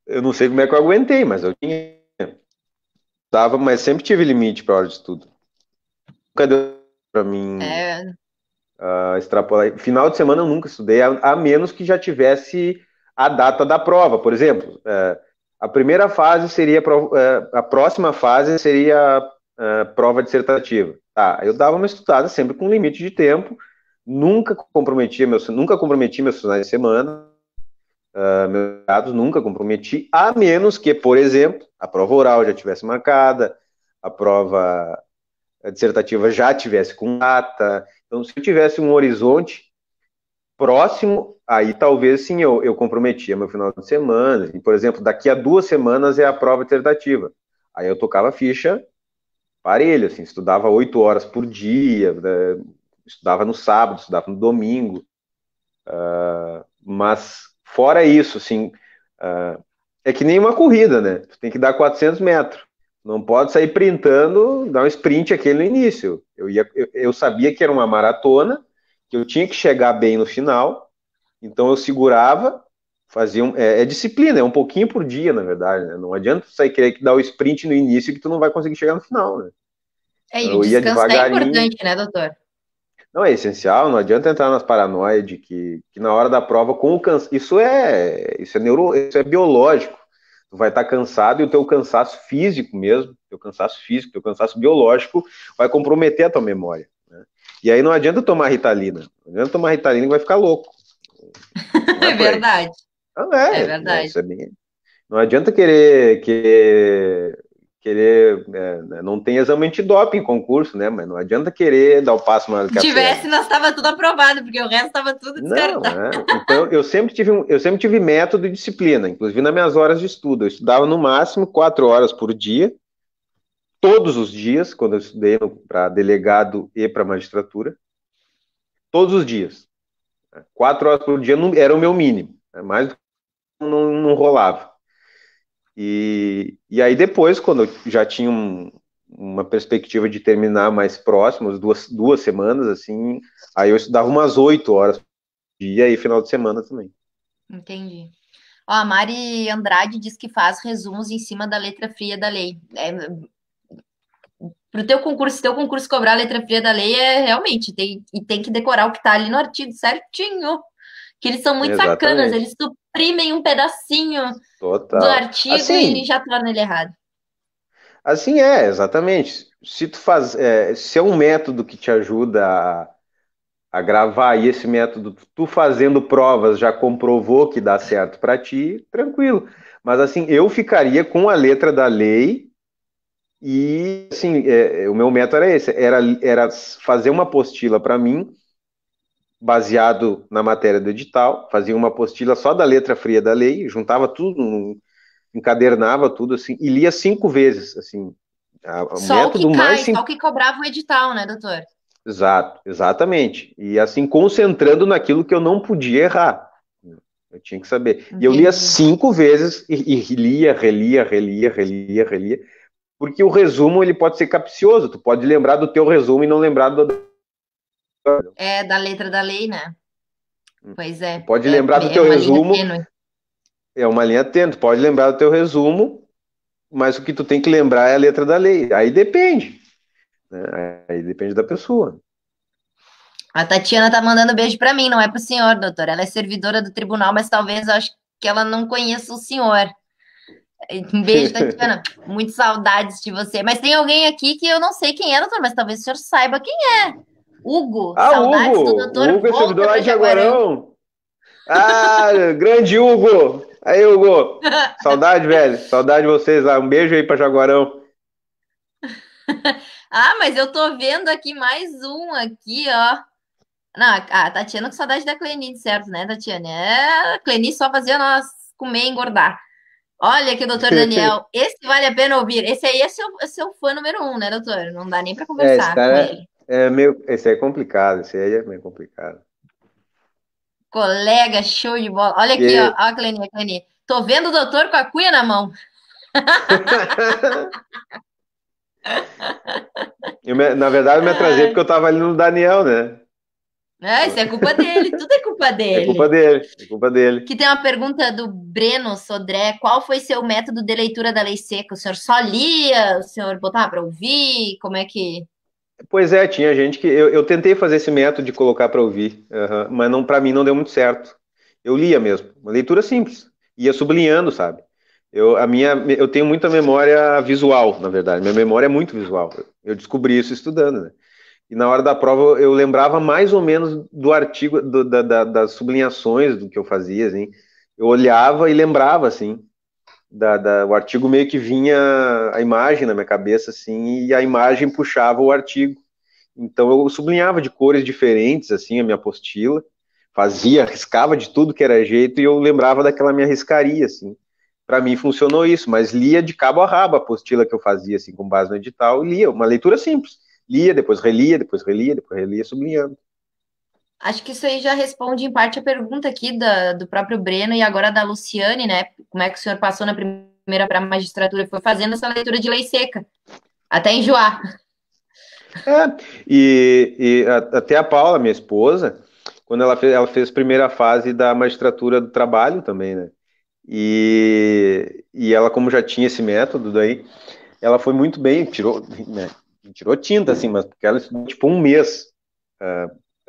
eu não sei como é que eu aguentei, mas eu tinha. Tava, mas sempre tive limite para hora de estudo. Nunca deu para mim É, extrapolar. Final de semana eu nunca estudei, a menos que já tivesse a data da prova. Por exemplo, a primeira fase seria a próxima fase seria a prova dissertativa. Tá, eu dava uma estudada sempre com limite de tempo, Nunca comprometi meus finais de semana, meus dados nunca comprometi, a menos que, por exemplo, a prova oral já tivesse marcada, a prova dissertativa já tivesse com data. Então, se eu tivesse um horizonte próximo, aí talvez sim eu comprometia meu final de semana. E, por exemplo, daqui a 2 semanas é a prova dissertativa. Aí eu tocava ficha parelho, assim, estudava 8 horas por dia, né? Estudava no sábado, estudava no domingo. Mas fora isso, assim, é que nem uma corrida, né? Tu tem que dar 400 metros. Não pode sair printando, dar um sprint aquele no início. Eu sabia que era uma maratona, que eu tinha que chegar bem no final, então eu segurava, fazia disciplina, é um pouquinho por dia, na verdade, né? Não adianta tu sair querer que dar o sprint no início que tu não vai conseguir chegar no final, né? É, Então e o eu ia descanso é devagarinho. importante, né, doutor? Não é essencial, não adianta entrar nas paranoias de que na hora da prova, com o cansaço, isso é biológico. Tu vai estar cansado e o teu cansaço físico mesmo, teu cansaço biológico vai comprometer a tua memória, né? E aí não adianta tomar Ritalina. Não adianta tomar Ritalina que vai ficar louco. Não é É por aí. verdade, Não é né, verdade. isso é bem. Não adianta querer, né, não tem exame antidoping em concurso, né? Mas não adianta querer dar o passo maior do Se que a tivesse, perna. nós estava tudo aprovado, porque o resto estava tudo Não, descartado. é. Então eu sempre tive método e disciplina, inclusive nas minhas horas de estudo. Eu estudava no máximo 4 horas por dia, todos os dias, quando eu estudei para delegado e para magistratura, todos os dias. 4 horas por dia era o meu mínimo, né? Mais do que não rolava. E aí depois, quando eu já tinha uma perspectiva de terminar mais próximo, as duas semanas, assim, aí eu estudava umas 8 horas por dia e final de semana também. Entendi. Ó, a Mari Andrade diz que faz resumos em cima da letra fria da lei. Pro teu concurso, se teu concurso cobrar a letra fria da lei, realmente, tem que decorar o que tá ali no artigo certinho. Que eles são muito sacanas, Exatamente. eles suprimem um pedacinho do Total. artigo e Assim, já torna ele errado. assim exatamente. Se é um método que te ajuda a gravar e esse método, tu fazendo provas já comprovou que dá certo para ti, tranquilo. Mas assim, eu ficaria com a letra da lei e assim, o meu método era esse, era fazer uma apostila para mim, baseado na matéria do edital, fazia uma apostila só da letra fria da lei, juntava tudo, encadernava tudo assim e lia 5 vezes, assim, o Só o que método mais cai, só o simples. que cobrava o edital, né, doutor? Exato, exatamente. E assim, concentrando naquilo que eu não podia errar. Eu tinha que saber. E eu lia Entendi. 5 vezes e lia, relia, relia, relia, relia, porque o resumo ele pode ser capcioso. Tu pode lembrar do teu resumo e não lembrar do. É da letra da lei, né? Pois Tu é, pode é, lembrar do é teu uma linha resumo, tênue. é uma linha tênue. Tu pode lembrar do teu resumo, mas o que tu tem que lembrar é a letra da lei. Aí depende, né? Aí depende da pessoa. A Tatiana tá mandando beijo pra mim, não é pro senhor, doutor. Ela é servidora do tribunal, mas talvez eu acho que ela não conheça o senhor. Um beijo, Tatiana. Muitas saudades de você. Mas tem alguém aqui que eu não sei quem é, doutor, mas talvez o senhor saiba quem é. Hugo, Ah, saudades do O doutor. Hugo é servidor Volta lá pra de Jaguarão. Jaguarão. Ah, grande Hugo! Aí, Hugo! Saudade, velho. Saudade de vocês lá. Um beijo aí pra Jaguarão. Ah, mas eu tô vendo aqui mais um aqui, ó. Não, a Tatiana com saudade da Cleni, certo, né, Tatiana? É, a Cleni só fazia nós comer e engordar. Olha aqui, doutor Daniel, esse vale a pena ouvir. Esse aí é seu fã número um, né, doutor? Não dá nem para Esse conversar com cara ele. é meio. Esse aí é complicado. Esse aí é meio complicado. Colega, show de bola. Olha aqui, ó, Porque. ó a Cleni. Tô vendo o doutor com a cuia na mão. Na verdade, eu me atrasei porque Ai, eu tava ali no Daniel, né? isso é culpa dele, tudo é culpa É culpa dele. dele. É culpa dele. Aqui tem uma pergunta do Breno Sodré. Qual foi seu método de leitura da lei seca? O senhor só lia? O senhor botava para ouvir? Como é que... Pois é, tinha gente que. Eu tentei fazer esse método de colocar pra ouvir, aham, mas não, para mim não deu muito certo. Eu lia mesmo. Uma leitura simples. Ia sublinhando, sabe? Eu tenho muita memória visual, na verdade. Minha memória é muito visual. Eu descobri isso estudando, né? e na hora da prova eu lembrava mais ou menos do artigo, das sublinhações do que eu fazia, assim. Eu olhava e lembrava, assim, o artigo meio que vinha a imagem na minha cabeça, assim, e a imagem puxava o artigo. Então eu sublinhava de cores diferentes, assim, a minha apostila, fazia, riscava de tudo que era jeito e eu lembrava daquela minha riscaria, assim. Para mim funcionou isso, mas lia de cabo a rabo a apostila que eu fazia, assim, com base no edital, e lia, uma leitura simples. Lia, depois relia, depois relia, depois relia, sublinhando. Acho que isso aí já responde em parte a pergunta aqui do próprio Breno e agora da Luciane, né? Como é que o senhor passou na primeira para a magistratura? Foi fazendo essa leitura de lei seca, até enjoar. É, até a Paula, minha esposa, quando ela fez a primeira fase da magistratura do trabalho também, né? E ela, como já tinha esse método daí, ela foi muito bem, tirou, né, tirou tinta, assim, mas porque ela estudou tipo um mês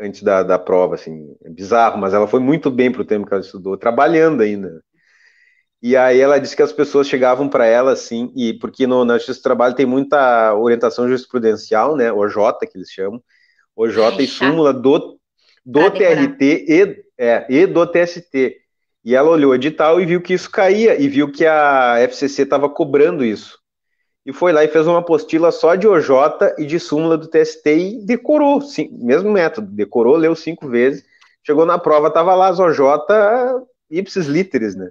antes da prova, assim, é bizarro, mas ela foi muito bem pro tempo que ela estudou, trabalhando ainda. E aí ela disse que as pessoas chegavam para ela, assim, e porque na Justiça do Trabalho tem muita orientação jurisprudencial, né, OJ, que eles chamam, Ai, OJ e chato súmula do para decorar. TRT e do TST. E ela olhou o edital e viu que isso caía, e viu que a FCC estava cobrando isso. E foi lá e fez uma apostila só de OJ e de súmula do TST e decorou, sim, mesmo método, decorou, leu 5 vezes, chegou na prova, estava lá as OJ ipsis literis, né?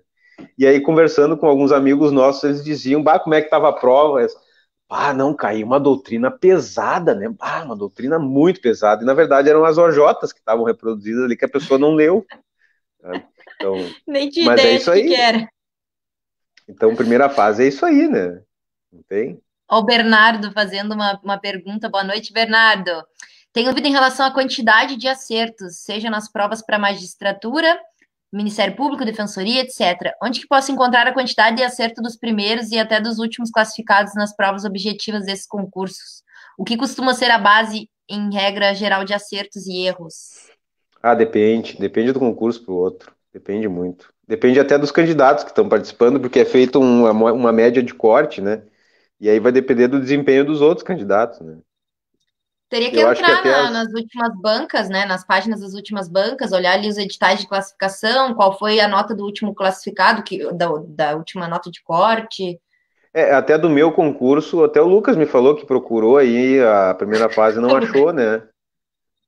E aí, conversando com alguns amigos nossos, eles diziam, bah, como é que estava a prova? Ah, não, caiu uma doutrina pesada, né? Ah, uma doutrina muito pesada. E, na verdade, eram as OJs que estavam reproduzidas ali, que a pessoa não leu. Né? Então, Nem tinha mas é ideia de isso que aí. era. Então, primeira fase é isso aí, né? Não tem? Ó, o Bernardo fazendo uma pergunta. Boa noite, Bernardo. Tenho dúvida em relação à quantidade de acertos, seja nas provas para magistratura, Ministério Público, Defensoria, etc. Onde que posso encontrar a quantidade de acerto dos primeiros e até dos últimos classificados nas provas objetivas desses concursos? O que costuma ser a base, em regra geral, de acertos e erros? Ah, depende. Depende do concurso para o outro. Depende muito. Depende até dos candidatos que estão participando, porque é feito uma média de corte, né? E aí vai depender do desempenho dos outros candidatos, né? Teria que Eu acho que entrar até nas últimas bancas, né? Nas páginas das últimas bancas, olhar ali os editais de classificação, qual foi a nota do último classificado, da última nota de corte. até do meu concurso, até o Lucas me falou que procurou aí a primeira fase e não achou, né?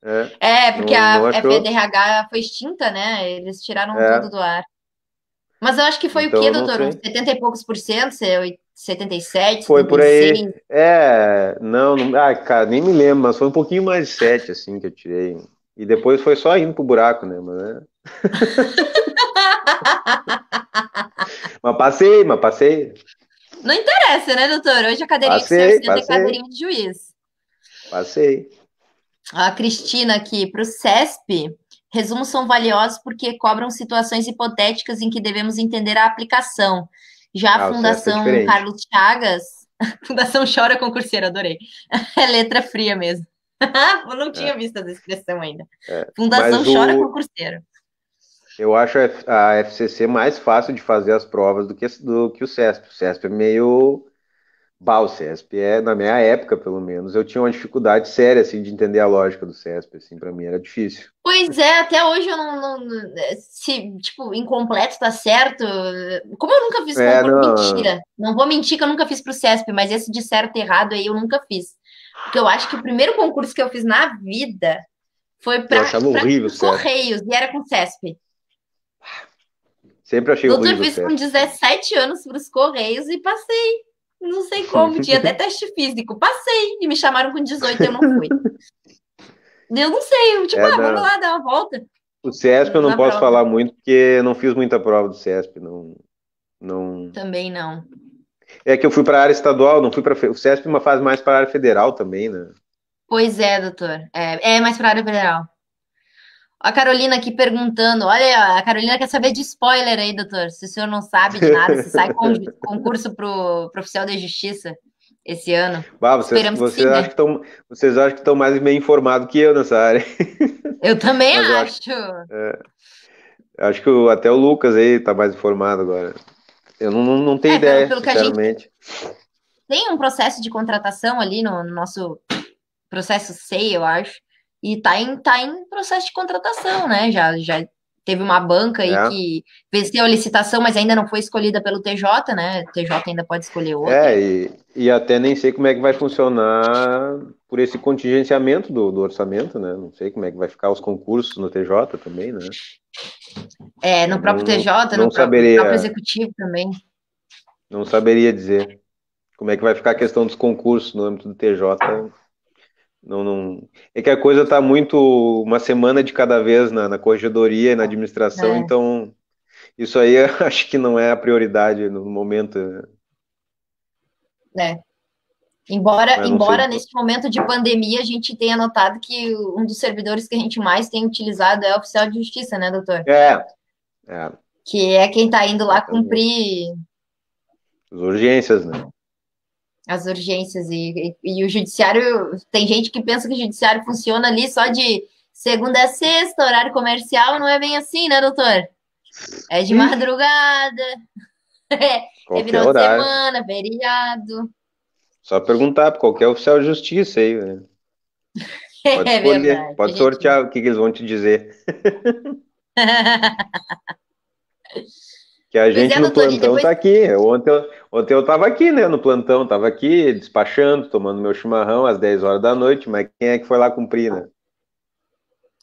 É, É, porque não a achou. FEDRH foi extinta, né? Eles tiraram tudo É, do ar. Mas eu acho que foi o então quê, eu não doutor? Uns sei. 70 e poucos por cento, 77, Foi por 76. aí. Não, cara, nem me lembro, mas foi um pouquinho mais de 7, assim, que eu tirei. E depois foi só indo pro buraco, né? Mas passei. Não interessa, né, doutor? Hoje a cadeirinha que o senhor Passei, senta é passei, cadeirinha de juiz. passei. A Cristina aqui, para o CESP, resumos são valiosos porque cobram situações hipotéticas em que devemos entender a aplicação. Já a Ah, o CESP é Fundação diferente. Carlos Chagas, Fundação Chora Concurseira, adorei. É letra fria mesmo. Eu não tinha É, visto essa expressão ainda. Fundação mas Chora Concurseira. eu acho a FCC mais fácil de fazer as provas do que o CESP. O CESP é meio. Bah, o CESP na minha época, pelo menos, eu tinha uma dificuldade séria, assim, de entender a lógica do CESP, assim, para mim era difícil. Pois é, até hoje eu se, tipo, incompleto tá certo. Como eu nunca fiz concurso, Não, mentira. Não vou mentir que eu nunca fiz pro CESP, mas esse de certo e errado aí eu nunca fiz. Porque eu acho que o primeiro concurso que eu fiz na vida foi eu para achava horrível o os CESP. Correios e era com CESP. Sempre achei Doutor, horrível o fiz com CESP. 17 anos para os Correios e passei. Não sei como, tinha até teste físico. Passei e me chamaram com 18 e eu não fui. Eu não sei, eu, tipo, vamos Não. lá dar uma volta O CESP eu não na posso prova. falar muito, porque eu não fiz muita prova do CESP, não, não... Também não. É que eu fui para a área estadual, não fui para... O CESP é uma fase mais para a área federal também, né? Pois é, doutor. É mais para a área federal. A Carolina aqui perguntando. Olha, a Carolina quer saber de spoiler aí, doutor. Se o senhor não sabe de nada, se sai concurso para o oficial da Justiça esse ano. Bah, Esperamos que sim, né? vocês acham que estão mais bem informados que eu nessa área. Eu também Mas acho. acho que até o Lucas aí tá mais informado agora. Eu não tenho É, pelo, ideia, pelo que a gente sinceramente. tem um processo de contratação ali no nosso processo SEI, eu acho, e tá em processo de contratação, né? Já teve uma banca aí É, que venceu a licitação, mas ainda não foi escolhida pelo TJ, né? O TJ ainda pode escolher outra. e até nem sei como é que vai funcionar por esse contingenciamento do orçamento, né? Não sei como é que vai ficar os concursos no TJ também, né? É, no Eu próprio TJ, não no próprio saberia, executivo também. não saberia dizer como é que vai ficar a questão dos concursos no âmbito do TJ. Não. É que a coisa está muito uma semana de cada vez na corregedoria e na administração, É, então isso aí eu acho que não é a prioridade no momento, né? Embora, mas não sei. embora nesse momento de pandemia a gente tenha notado que um dos servidores que a gente mais tem utilizado é o oficial de justiça, né, doutor? É, é, Que é quem está indo lá exatamente. cumprir As urgências, né? as urgências e o judiciário, tem gente que pensa que o judiciário funciona ali só de segunda a sexta, horário comercial, não é bem assim, né, doutor? É de Ixi, madrugada, é qualquer final de horário. semana, feriado. Só perguntar para qualquer oficial de justiça aí, né? Pode É escolher, verdade, a pode gente. sortear o que eles vão te dizer. Que a Pois gente é, no doutor, e plantão depois. tá aqui. Ontem eu tava aqui, né, no plantão, tava aqui despachando, tomando meu chimarrão às 10 horas da noite, mas quem é que foi lá cumprir, né?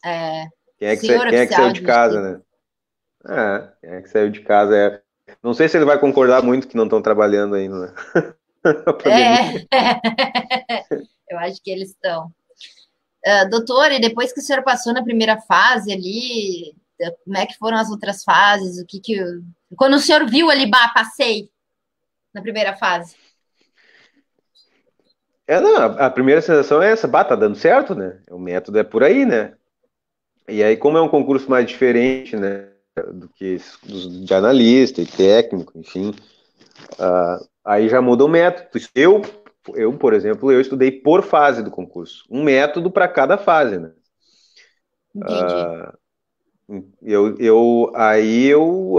É, senhor Quem é que saiu oficial de de casa, justiça. né? Quem é que saiu de casa? Não sei se ele vai concordar muito que não estão trabalhando ainda, né? Na É, pandemia. eu acho que eles estão. Ah, doutor, e depois que o senhor passou na primeira fase ali, como é que foram as outras fases? O que que. Quando o senhor viu ali, bah, passei na primeira fase. Não, a primeira sensação é essa, bah, tá dando certo, né? O método é por aí, né? E aí, como é um concurso mais diferente, né, do que de analista e técnico, enfim, aí já muda o método. Por exemplo, eu estudei por fase do concurso, um método para cada fase, né? Entendi. Aí eu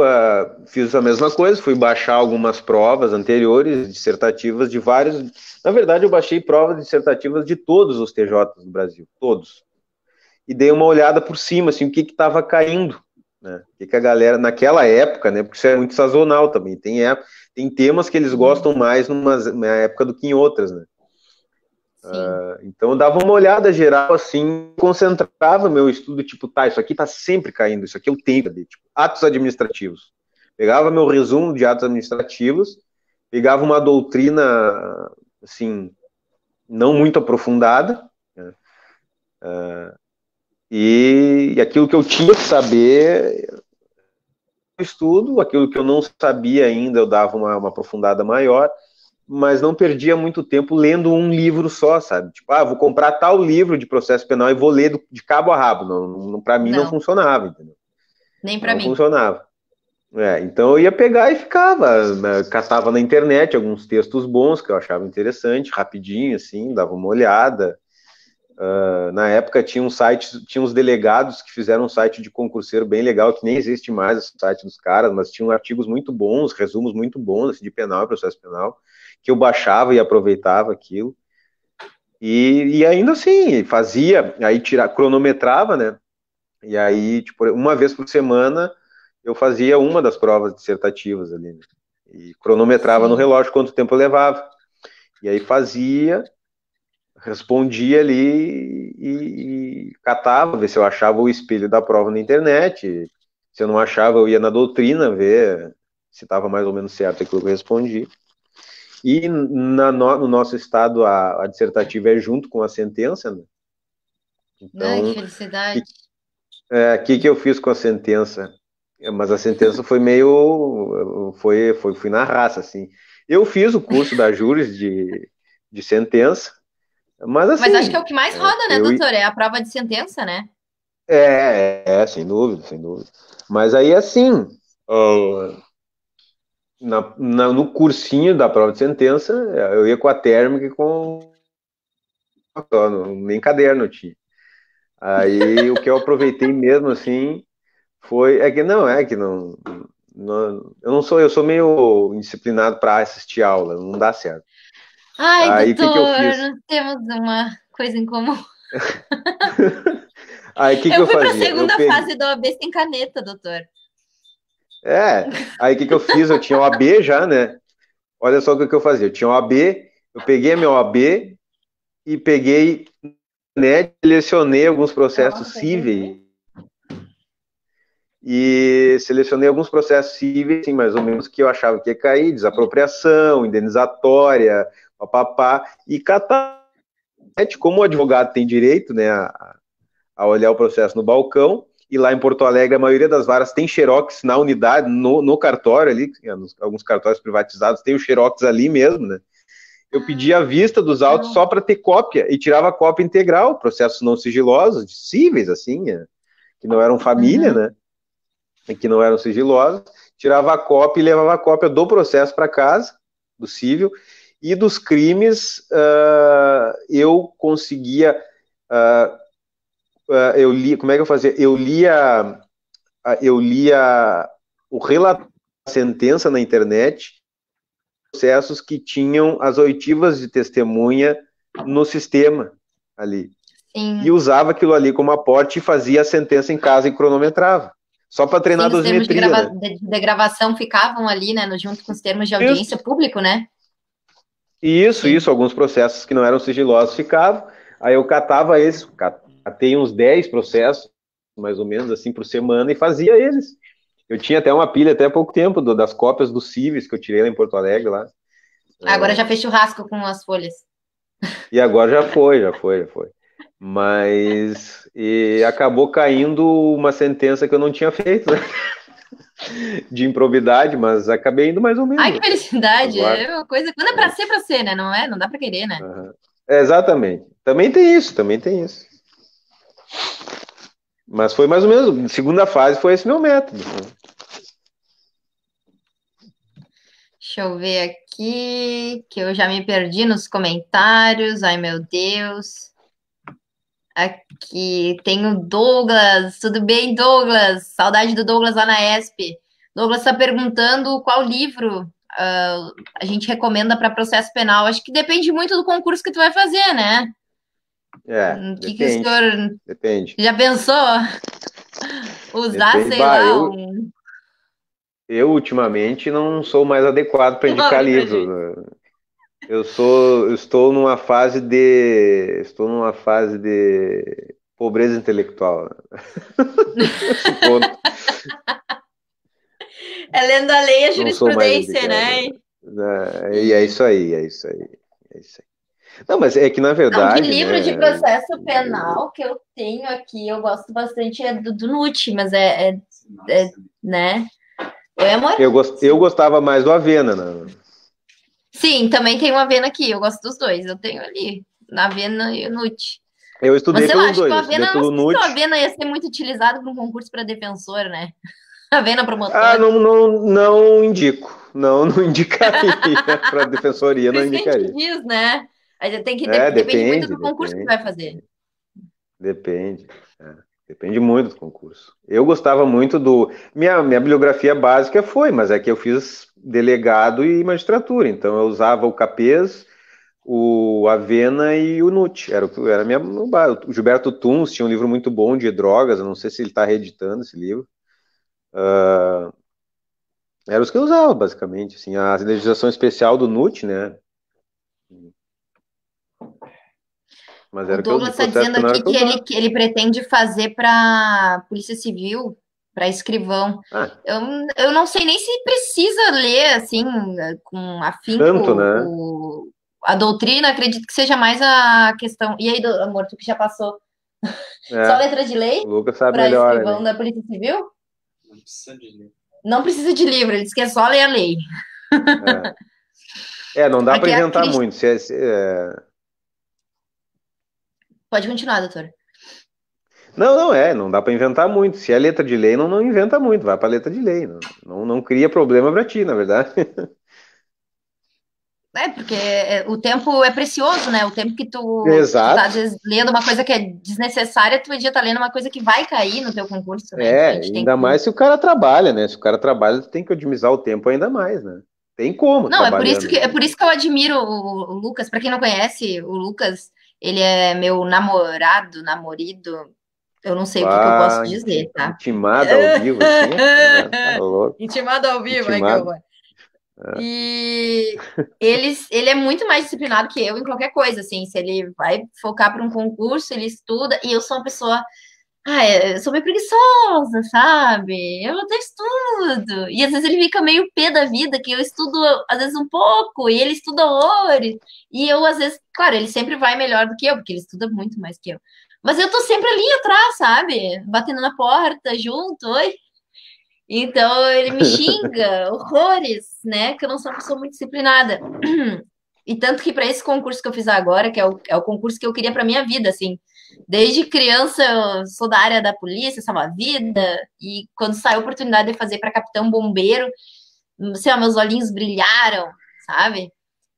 fiz a mesma coisa, fui baixar algumas provas anteriores, dissertativas de vários. Na verdade, eu baixei provas dissertativas de todos os TJs do Brasil, todos. E dei uma olhada por cima, assim, o que estava caindo, né? O que a galera, naquela época, né? Porque isso é muito sazonal também. Tem temas que eles gostam mais numa época do que em outras, né? Sim. Então eu dava uma olhada geral, assim, concentrava meu estudo, tipo, tá, isso aqui tá sempre caindo, isso aqui eu tenho que saber, tipo, atos administrativos. Pegava meu resumo de atos administrativos, pegava uma doutrina, assim, não muito aprofundada, né? E aquilo que eu tinha que saber, eu estudo, aquilo que eu não sabia ainda, eu dava uma aprofundada maior, mas não perdia muito tempo lendo um livro só, sabe? Tipo, vou comprar tal livro de processo penal e vou ler de cabo a rabo. Para mim não Não, funcionava, entendeu? nem para Não mim. funcionava. Então eu ia pegar e ficava, né, catava na internet alguns textos bons que eu achava interessante, rapidinho, assim, dava uma olhada. Na época tinha um site, tinha uns delegados que fizeram um site de concurseiro bem legal, que nem existe mais esse site dos caras, mas tinham artigos muito bons, resumos muito bons assim, de penal e processo penal, que eu baixava e aproveitava aquilo. E ainda assim, fazia, aí cronometrava, né? E aí, tipo, uma vez por semana eu fazia uma das provas dissertativas ali, né? E cronometrava no Sim. relógio quanto tempo eu levava. E aí fazia, respondia ali e catava, ver se eu achava o espelho da prova na internet. Se eu não achava, eu ia na doutrina ver se estava mais ou menos certo aquilo que eu respondi. E no nosso estado, a dissertativa é junto com a sentença, né? Ai, que Então, felicidade. que eu fiz com a sentença? Mas a sentença foi fui na raça, assim. Eu fiz o curso da Júris de sentença, mas Mas acho que é o assim, que mais roda, né, eu, doutor? É a prova de sentença, né? sem dúvida, sem dúvida. Mas aí, assim, ó, no cursinho da prova de sentença, eu ia com a térmica e nem caderno eu tinha. Aí o que eu aproveitei mesmo, assim, é que eu sou meio indisciplinado para assistir aula, não dá certo. Ai, Aí o que eu doutor, fiz? nós temos uma. Coisa em comum. Aí o que Eu eu fui para a fazia? segunda fase da OAB sem caneta, doutor. Aí o que eu fiz? Eu tinha o AB já, né? Olha só o que eu fazia. Eu tinha o AB, eu peguei meu AB e peguei, né, selecionei alguns processos cíveis sim, mais ou menos, que eu achava que ia cair, desapropriação, indenizatória, papapá, e catar, como o advogado tem direito, né, a olhar o processo no balcão, e lá em Porto Alegre a maioria das varas tem xerox na unidade, no cartório ali, alguns cartórios privatizados tem o xerox ali mesmo, né, eu pedia a vista dos autos só para ter cópia, e tirava a cópia integral, processos não sigilosos, cíveis, assim, que não eram família, né, e que não eram sigilosos, tirava a cópia e levava a cópia do processo para casa, do cível, e dos crimes eu conseguia, eu li, como é que eu fazia? Eu lia o relatório da sentença na internet, processos que tinham as oitivas de testemunha no sistema ali. Sim. E usava aquilo ali como aporte e fazia a sentença em casa e cronometrava. Só para treinar Sim, os termos dosimetria, né? de gravação ficavam ali, né, junto com os termos de audiência público, né? Isso, alguns processos que não eram sigilosos ficavam. Aí eu catava esses, catei uns 10 processos, mais ou menos assim, por semana, e fazia eles. Eu tinha até uma pilha até há pouco tempo das cópias dos cíveis que eu tirei lá em Porto Alegre lá. Agora já fez churrasco com as folhas. E agora já foi. Mas acabou caindo uma sentença que eu não tinha feito, né? De improbidade, mas acabei indo mais ou menos. Ai, que felicidade! Agora. É uma coisa. Quando é pra ser, né? Não é? Não dá pra querer, né? Uhum. Exatamente. Também tem isso. Mas foi mais ou menos. Segunda fase foi esse meu método. Deixa eu ver aqui, que eu já me perdi nos comentários. Ai, meu Deus. Aqui tem o Douglas. Tudo bem, Douglas? Saudade do Douglas lá na ESP. Douglas está perguntando qual livro a gente recomenda para processo penal. Acho que depende muito do concurso que tu vai fazer, né? Que o senhor depende. já pensou? Usar, depende. sei lá, eu ultimamente não sou mais adequado para indicar livro. Estou numa fase de pobreza intelectual. É lendo a lei a jurisprudência, né? E é isso aí. Não, mas é que na verdade. Não, de livro de processo penal que eu tenho aqui, eu gosto bastante do Nutt, mas né? Oi, amor? Eu gostava mais do Avena, né? Sim, também tem o Avena aqui, eu gosto dos dois. Eu tenho ali, na Avena e o Nutt. Eu estudei pelos dois. Eu estudei pelo Nutt. O Avena ia ser muito utilizado para um concurso para defensor, né? Avena promotor. Não indico. Não indicaria para defensoria, não indicaria. Que diz, né? Depende muito do concurso que vai fazer. Depende. Depende muito do concurso. Eu gostava muito do. Minha bibliografia básica mas é que eu fiz delegado e magistratura. Então eu usava o Capês, o Avena e o Nutt. Era minha base. O Gilberto Tuns tinha um livro muito bom de drogas. Eu não sei se ele está reeditando esse livro. Era os que eu usava, basicamente. Assim, a legislação especial do Nutt, né? Mas o Douglas está dizendo aqui que ele pretende fazer para Polícia Civil, para escrivão. Eu não sei nem se precisa ler assim com afinco tanto, né? A doutrina. Acredito que seja mais a questão. E aí, amor, tu que já passou? Só letra de lei para escrivão da Polícia Civil? Não precisa de livro. Não precisa de livro, ele diz que é só ler a lei. Não dá para inventar muito. Pode continuar, doutor. Não dá para inventar muito. Se é letra de lei, não inventa muito, vai para letra de lei. Não cria problema para ti, na verdade. Porque o tempo é precioso, né? O tempo que tu tá, às vezes, lendo uma coisa que é desnecessária, tu podia estar lendo uma coisa que vai cair no teu concurso, né? Ainda mais se o cara trabalha, né? Se o cara trabalha, tu tem que otimizar o tempo ainda mais, né? Tem como. Não, é por isso que eu admiro o Lucas. Para quem não conhece, o Lucas, Ele é meu namorado, eu não sei o que que eu posso Bah, dizer, tá? intimada ao vivo, assim, tá louco. Intimado ao vivo, ai que Intimada. horror. E ele é muito mais disciplinado que eu em qualquer coisa, assim. Se ele vai focar para um concurso, ele estuda. E eu sou uma pessoa. Ah, eu sou meio preguiçosa, sabe? Eu até estudo. E às vezes ele fica meio pé da vida, que eu estudo, às vezes, um pouco, e ele estuda horrores. E eu, às vezes, claro, ele sempre vai melhor do que eu, porque ele estuda muito mais que eu. Mas eu tô sempre ali atrás, sabe? Batendo na porta, junto, oi. Então ele me xinga horrores, né? Que eu não sou uma pessoa muito disciplinada. E tanto que para esse concurso que eu fiz agora, que é o concurso que eu queria para minha vida, assim. Desde criança eu sou da área da polícia, salva-vida, e quando saiu a oportunidade de fazer para capitão bombeiro, sei lá, meus olhinhos brilharam, sabe?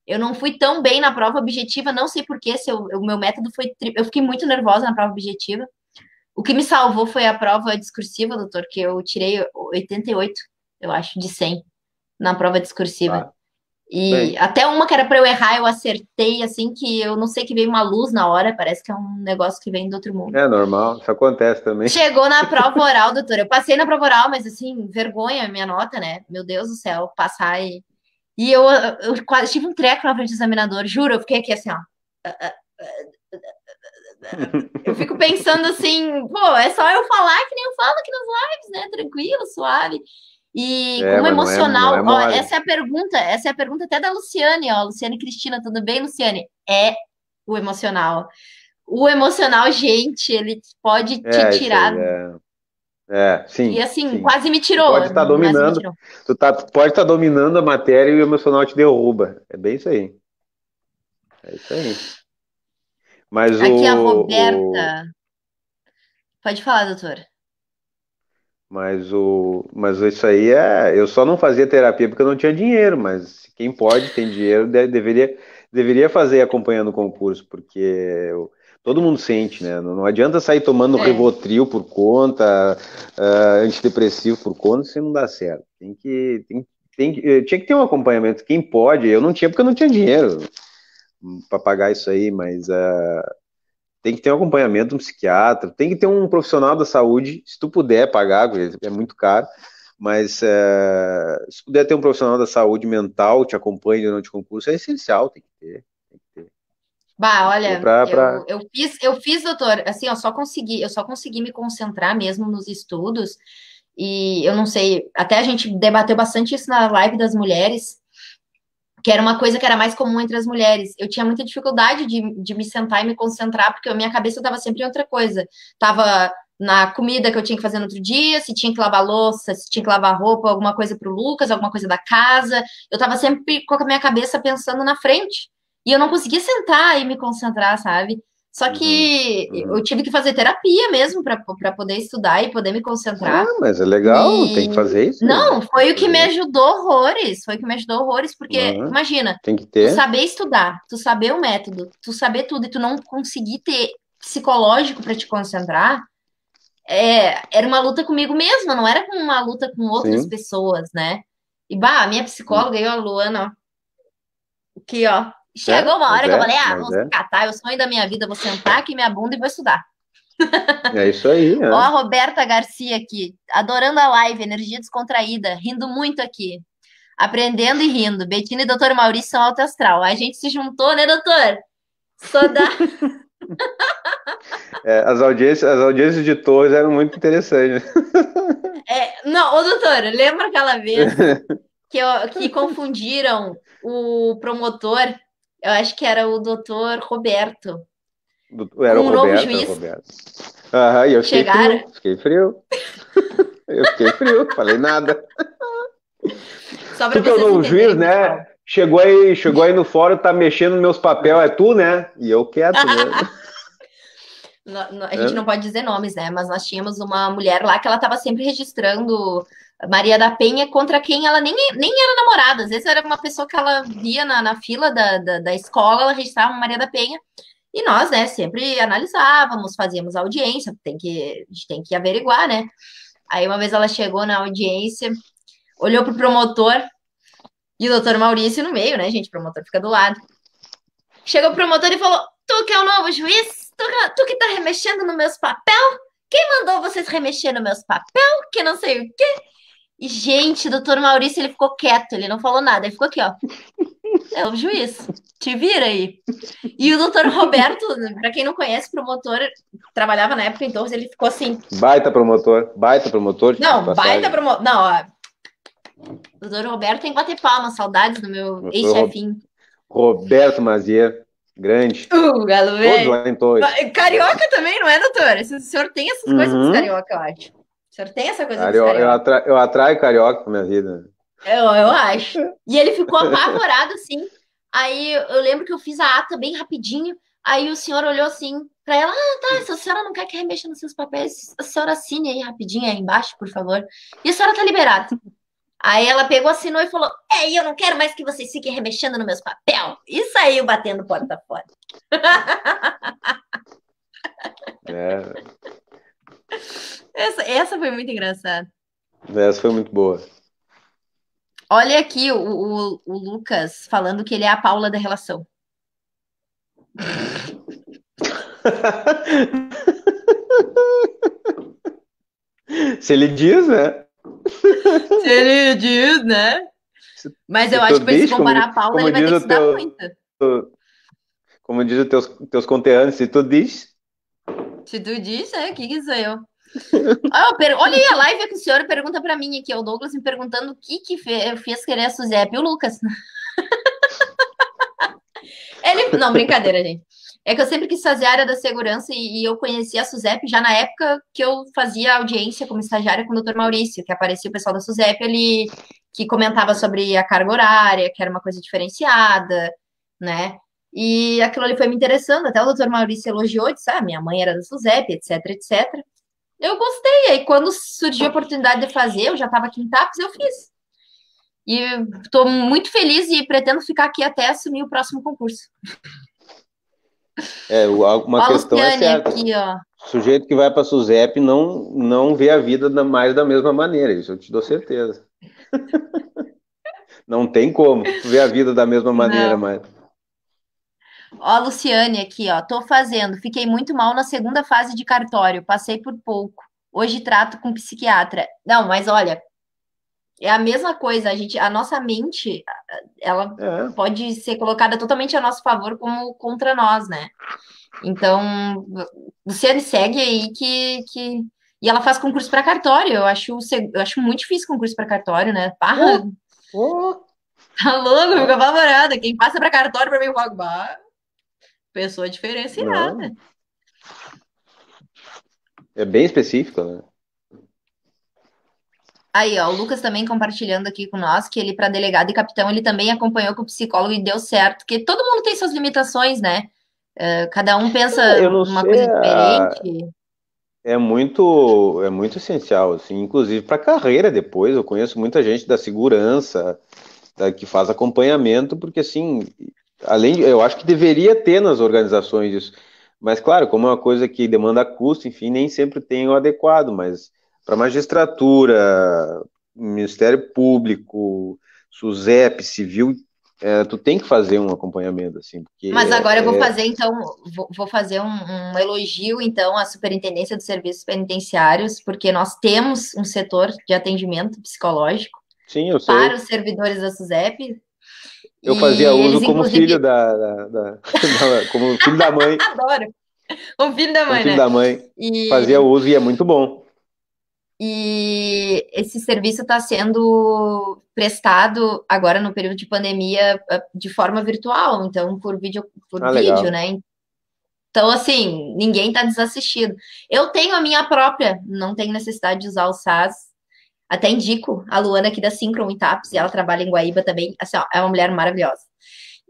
Eu não fui tão bem na prova objetiva, não sei por quê, se o meu método foi. Eu fiquei muito nervosa na prova objetiva. O que me salvou foi a prova discursiva, doutor, que eu tirei 88, eu acho, de 100 na prova discursiva. Tá, E bem. até uma que era para eu errar, eu acertei, assim, que eu não sei que veio uma luz na hora, parece que é um negócio que vem do outro mundo. É normal, isso acontece também. Chegou na prova oral, doutor. Eu passei na prova oral, mas assim, vergonha minha nota, né? Meu Deus do céu, passar e. E eu quase tive um treco na frente do examinador, juro, eu fiquei aqui assim, ó. Eu fico pensando assim, pô, é só eu falar que nem eu falo aqui nas lives, né? Tranquilo, suave. E É, como mas não é emocional, ó, mole. essa é a pergunta até da Luciane, ó. Luciane Cristina, tudo bem, Luciane? É o emocional. O emocional, gente, ele pode te É, isso aí, tirar. E sim, assim, sim. quase me Tu tirou, pode estar quase me dominando, tirou. pode estar dominando a matéria e o emocional te derruba. É bem isso aí. É isso aí. Mas Aqui a o, Roberta. Pode falar, doutor. mas isso aí eu só não fazia terapia porque eu não tinha dinheiro, mas quem pode, tem dinheiro, deveria fazer acompanhando o concurso, porque todo mundo sente, né? Não adianta sair tomando É. Rivotril por conta, antidepressivo por conta, isso não dá certo. Tinha que ter um acompanhamento. Quem pode, eu não tinha porque eu não tinha dinheiro para pagar isso aí, mas tem que ter um acompanhamento, um psiquiatra, tem que ter um profissional da saúde, se tu puder pagar, porque é muito caro, mas se puder ter um profissional da saúde mental, te acompanhe durante o concurso, é essencial, tem que ter. Bah, Tem que ter olha, pra... eu fiz, doutor, assim, eu só consegui me concentrar mesmo nos estudos, e eu não sei, até a gente debateu bastante isso na live das mulheres, que era uma coisa que era mais comum entre as mulheres. Eu tinha muita dificuldade de me sentar e me concentrar, porque a minha cabeça estava sempre em outra coisa. Tava na comida que eu tinha que fazer no outro dia, se tinha que lavar louça, se tinha que lavar roupa, alguma coisa para o Lucas, alguma coisa da casa. Eu estava sempre com a minha cabeça pensando na frente. E eu não conseguia sentar e me concentrar, sabe? Só Uhum, que eu uhum. tive que fazer terapia mesmo para poder estudar e poder me concentrar. Ah, mas é legal, tem que E fazer isso aí, não, tem foi que o que me fazer. ajudou horrores. Foi o que me ajudou horrores, porque Uhum, imagina, tem que tu ter. saber estudar, tu saber o método, tu saber tudo e tu não conseguir ter psicológico para te concentrar, era uma luta comigo mesma, não era com uma luta com outras Sim. pessoas, né? E bah, a minha psicóloga e a Luana, ó, aqui, ó, chegou uma hora que eu falei, Mas vou é. catar, é o sonho da minha vida, vou sentar aqui minha bunda e vou estudar. É isso aí, Ó, a né? Roberta Garcia aqui, adorando a live, energia descontraída, rindo muito aqui. Aprendendo e rindo. Betina e doutor Maurício são alto astral. A gente se juntou, né, doutor? Só dá. As audiências de Torres eram muito interessantes. Não, ô doutor, lembra aquela vez que confundiram o promotor? Eu acho que era o doutor Roberto Era o com o novo Roberto, era o juiz. Roberto. Aham, e eu fiquei Chegaram. frio, fiquei frio. Eu fiquei frio, falei nada. Só para Tu que é o vocês novo juiz, entenderem, né? pessoal. Chegou aí no fórum, tá mexendo nos meus papéis, é tu, né? E eu quieto, né? A gente não pode dizer nomes, né? Mas nós tínhamos uma mulher lá que ela estava sempre registrando Maria da Penha contra quem ela nem era namorada. Às vezes era uma pessoa que ela via na fila da escola, ela registrava Maria da Penha. E nós, né, sempre analisávamos, fazíamos audiência, a gente tem que averiguar, né? Aí uma vez ela chegou na audiência, olhou pro promotor e o doutor Maurício no meio, né, gente? O promotor fica do lado. Chegou pro promotor e falou: Tu que é o novo juiz? Tu que tá remexendo nos meus papel? Quem mandou vocês remexer nos meus papel? Que não sei o quê. E, gente, o doutor Maurício, ele ficou quieto, ele não falou nada. Ele ficou aqui, ó. É o juiz. Te vira aí. E o doutor Roberto, pra quem não conhece, promotor, trabalhava na época em Torres, ele ficou assim. Baita promotor. Não, baita promotor. Não, ó. O doutor Roberto tem que bater palmas, saudades do meu ex-chefinho. Roberto Mazier, grande. Galo Todos velho. lá em Torres. Carioca também, não é, doutor? O senhor tem essas coisas dos carioca, eu acho. O senhor tem essa coisa dos carioca. Eu atraio carioca pra minha vida. Eu acho. E ele ficou apavorado, assim. Aí eu lembro que eu fiz a ata bem rapidinho. Aí o senhor olhou assim pra ela: Ah, tá, se a senhora não quer que remexa nos seus papéis, a senhora assine aí rapidinho aí embaixo, por favor. E a senhora tá liberada. Aí ela pegou, assinou e falou: eu não quero mais que vocês fiquem remexendo nos meus papéis. E saiu batendo porta fora. Essa foi muito engraçada. Essa foi muito boa. Olha aqui o Lucas falando que ele é a Paula da relação. Se ele diz, né? Se ele diz, né? Mas eu acho que pra se comparar a Paula, ele vai ter que estudar muito. Como diz os teus conterrâneos, se tu diz. Se tu diz, o que sou eu? Olha aí a live que o senhor pergunta pra mim aqui, o Douglas me perguntando o que fez querer a Suzep e o Lucas. Não, brincadeira, gente. É que eu sempre quis fazer a área da segurança e eu conheci a Suzep já na época que eu fazia audiência como estagiária com o Dr. Maurício, que aparecia o pessoal da Suzep ali, que comentava sobre a carga horária, que era uma coisa diferenciada, né? E aquilo ali foi me interessando, até o Dr. Maurício elogiou, disse, minha mãe era da Suzep, etc, etc. Eu gostei, aí quando surgiu a oportunidade de fazer, eu já estava aqui em TAPS, eu fiz. E estou muito feliz e pretendo ficar aqui até assumir o próximo concurso. Uma questão é certa. Aqui, ó. O sujeito que vai para a SUSEP não vê a vida mais da mesma maneira, isso eu te dou certeza. Não tem como ver a vida da mesma maneira mais. Ó, a Luciane aqui, ó. Tô fazendo. Fiquei muito mal na segunda fase de cartório. Passei por pouco. Hoje trato com psiquiatra. Não, mas olha, é a mesma coisa. A nossa mente, ela pode ser colocada totalmente a nosso favor como contra nós, né? Então, Luciane segue aí E ela faz concurso para cartório. Eu acho muito difícil concurso para cartório, né? Tá louco, fica apavorada. Quem passa para cartório para mim, eu falo, pessoa diferenciada. Não. É bem específico, né? Aí, ó, o Lucas também compartilhando aqui com nós que ele, para delegado e capitão, ele também acompanhou com o psicólogo e deu certo, porque todo mundo tem suas limitações, né? Cada um pensa uma coisa diferente. É muito essencial, assim, inclusive para a carreira depois. Eu conheço muita gente da segurança, que faz acompanhamento, porque assim, eu acho que deveria ter nas organizações isso. Mas claro, como é uma coisa que demanda custo, enfim, nem sempre tem o adequado, mas para magistratura, Ministério Público, SUSEP, Civil, tu tem que fazer um acompanhamento, assim, porque... Mas agora eu vou fazer, então, vou fazer um elogio, então, à Superintendência dos Serviços Penitenciários, porque nós temos um setor de atendimento psicológico. Sim, eu sei. Para os servidores da SUSEP. Eu fazia uso como filho como filho da mãe. Adoro! Como filho da mãe, filho da mãe. Fazia uso e é muito bom. E esse serviço está sendo prestado agora no período de pandemia de forma virtual, então por vídeo, legal. né? Então, assim, ninguém está desassistido. Eu tenho a minha própria, não tenho necessidade de usar o SAS. Até indico a Luana aqui da Synchron em TAPS, e ela trabalha em Guaíba também. Assim, ó, é uma mulher maravilhosa.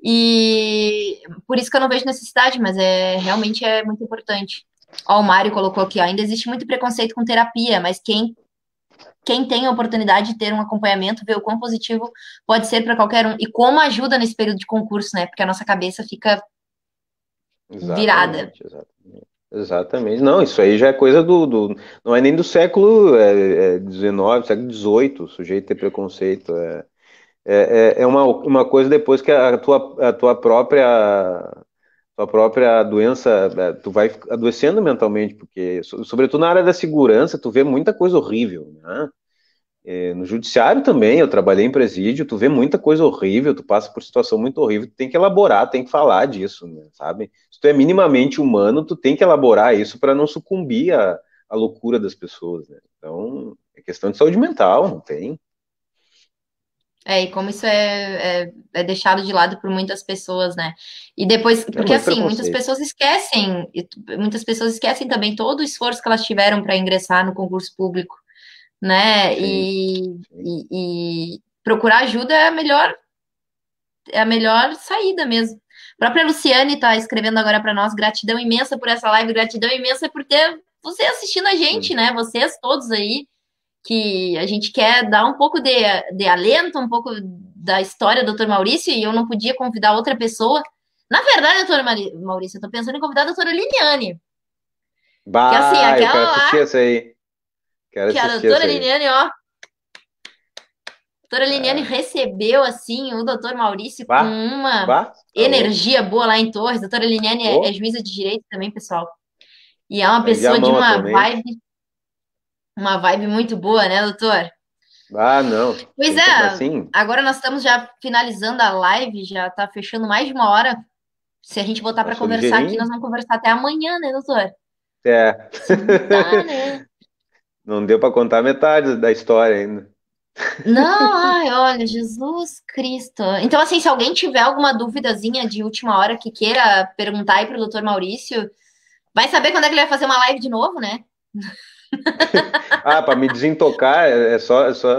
E por isso que eu não vejo necessidade, mas realmente é muito importante. Ó, o Mário colocou aqui, ó, ainda existe muito preconceito com terapia, mas quem tem a oportunidade de ter um acompanhamento, vê o quão positivo pode ser para qualquer um. E como ajuda nesse período de concurso, né? Porque a nossa cabeça fica virada. Exatamente. Não, isso aí já é coisa não é nem do século XIX, século XVIII, o sujeito ter preconceito. É uma coisa depois que a tua própria tua própria doença, tu vai adoecendo mentalmente, porque, sobretudo na área da segurança, tu vê muita coisa horrível, né? No judiciário também, eu trabalhei em presídio, tu vê muita coisa horrível, tu passa por situação muito horrível, tu tem que elaborar, tem que falar disso, né, sabe? Se tu é minimamente humano, tu tem que elaborar isso para não sucumbir à loucura das pessoas, né? Então, é questão de saúde mental, não tem? E como isso é deixado de lado por muitas pessoas, né? E depois, É porque muito assim, muitas preconceito. pessoas esquecem, muitas pessoas esquecem também todo o esforço que elas tiveram para ingressar no concurso público, né? Sim, sim. E procurar ajuda é a melhor saída mesmo. A própria Luciane está escrevendo agora para nós, gratidão imensa por essa live, gratidão imensa por ter você assistindo a gente, Hum. né? Vocês todos aí que a gente quer dar um pouco de alento, um pouco da história do Dr. Maurício, e eu não podia convidar outra pessoa. Na verdade, doutora Maurício, eu tô pensando em convidar a doutora Liniane, que assim, Bah, eu quero aquela lá, assistir essa aí. Quero que a assistir doutora essa aí. Liniane, ó, a doutora Liniane Ah, recebeu, assim, o doutor Maurício com bah, uma bah, tá louco. energia boa lá em Torres. A doutora Liniane é Ô, juíza de direito também, pessoal. E é uma tá em pessoa de Viamão atualmente. uma vibe muito boa, né, doutor? Ah, não. Pois é, Assim, agora nós estamos já finalizando a live, já tá fechando mais de uma hora. Se a gente botar para passou conversar aqui, ligeirinho. nós vamos conversar até amanhã, né, doutor? É. Se botar, né? Não deu para contar metade da história ainda. Não, ai, olha, Jesus Cristo. Então, assim, se alguém tiver alguma duvidazinha de última hora que queira perguntar aí pro doutor Maurício, vai saber quando é que ele vai fazer uma live de novo, né? Ah, para me desintocar,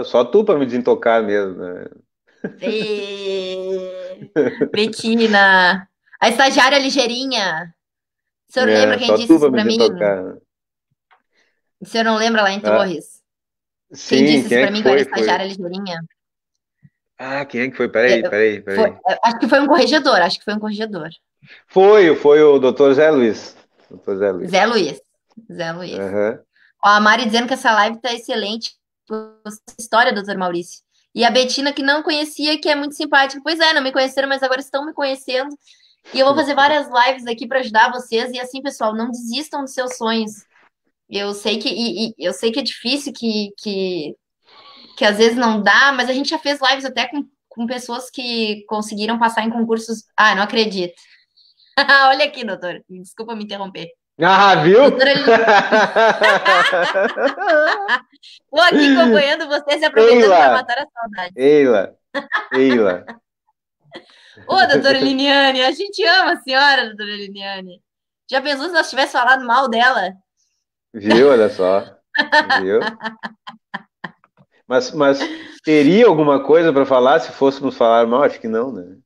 só tu para me desintocar mesmo, né? Betina, a estagiária ligeirinha. O senhor lembra É, quem só disse tu isso para me pra mim? desintocar. O senhor não lembra lá em Ah, Torres? Quem sim, disse quem isso é pra que mim que eu era foi? estagiária ligeirinha? Ah, quem é que foi? É, Peraí. acho que foi um corregedor, acho que foi um corregedor. Foi o doutor Zé Luiz. Doutor Zé Luiz. Zé Luiz. Zé Luiz. Aham. Ó, a Mari dizendo que essa live tá excelente. História, doutor Maurício. E a Betina, que não conhecia, que é muito simpática. Pois é, não me conheceram, mas agora estão me conhecendo. E eu vou fazer várias lives aqui para ajudar vocês. E assim, pessoal, não desistam dos seus sonhos. Eu sei que, eu sei que é difícil, que às vezes não dá, mas a gente já fez lives até com pessoas que conseguiram passar em concursos. Ah, não acredito. Olha aqui, doutor. Desculpa me interromper. Ah, viu? Doutora Tô aqui acompanhando vocês e aproveitando para Eila! matar a saudade. Eila! Eila! Ô, doutora Liniane, a gente ama a senhora, doutora Liniane. Já pensou se nós tivéssemos falado mal dela? Viu? Olha só. Viu? Mas teria alguma coisa para falar se fôssemos falar mal? Acho que não, né?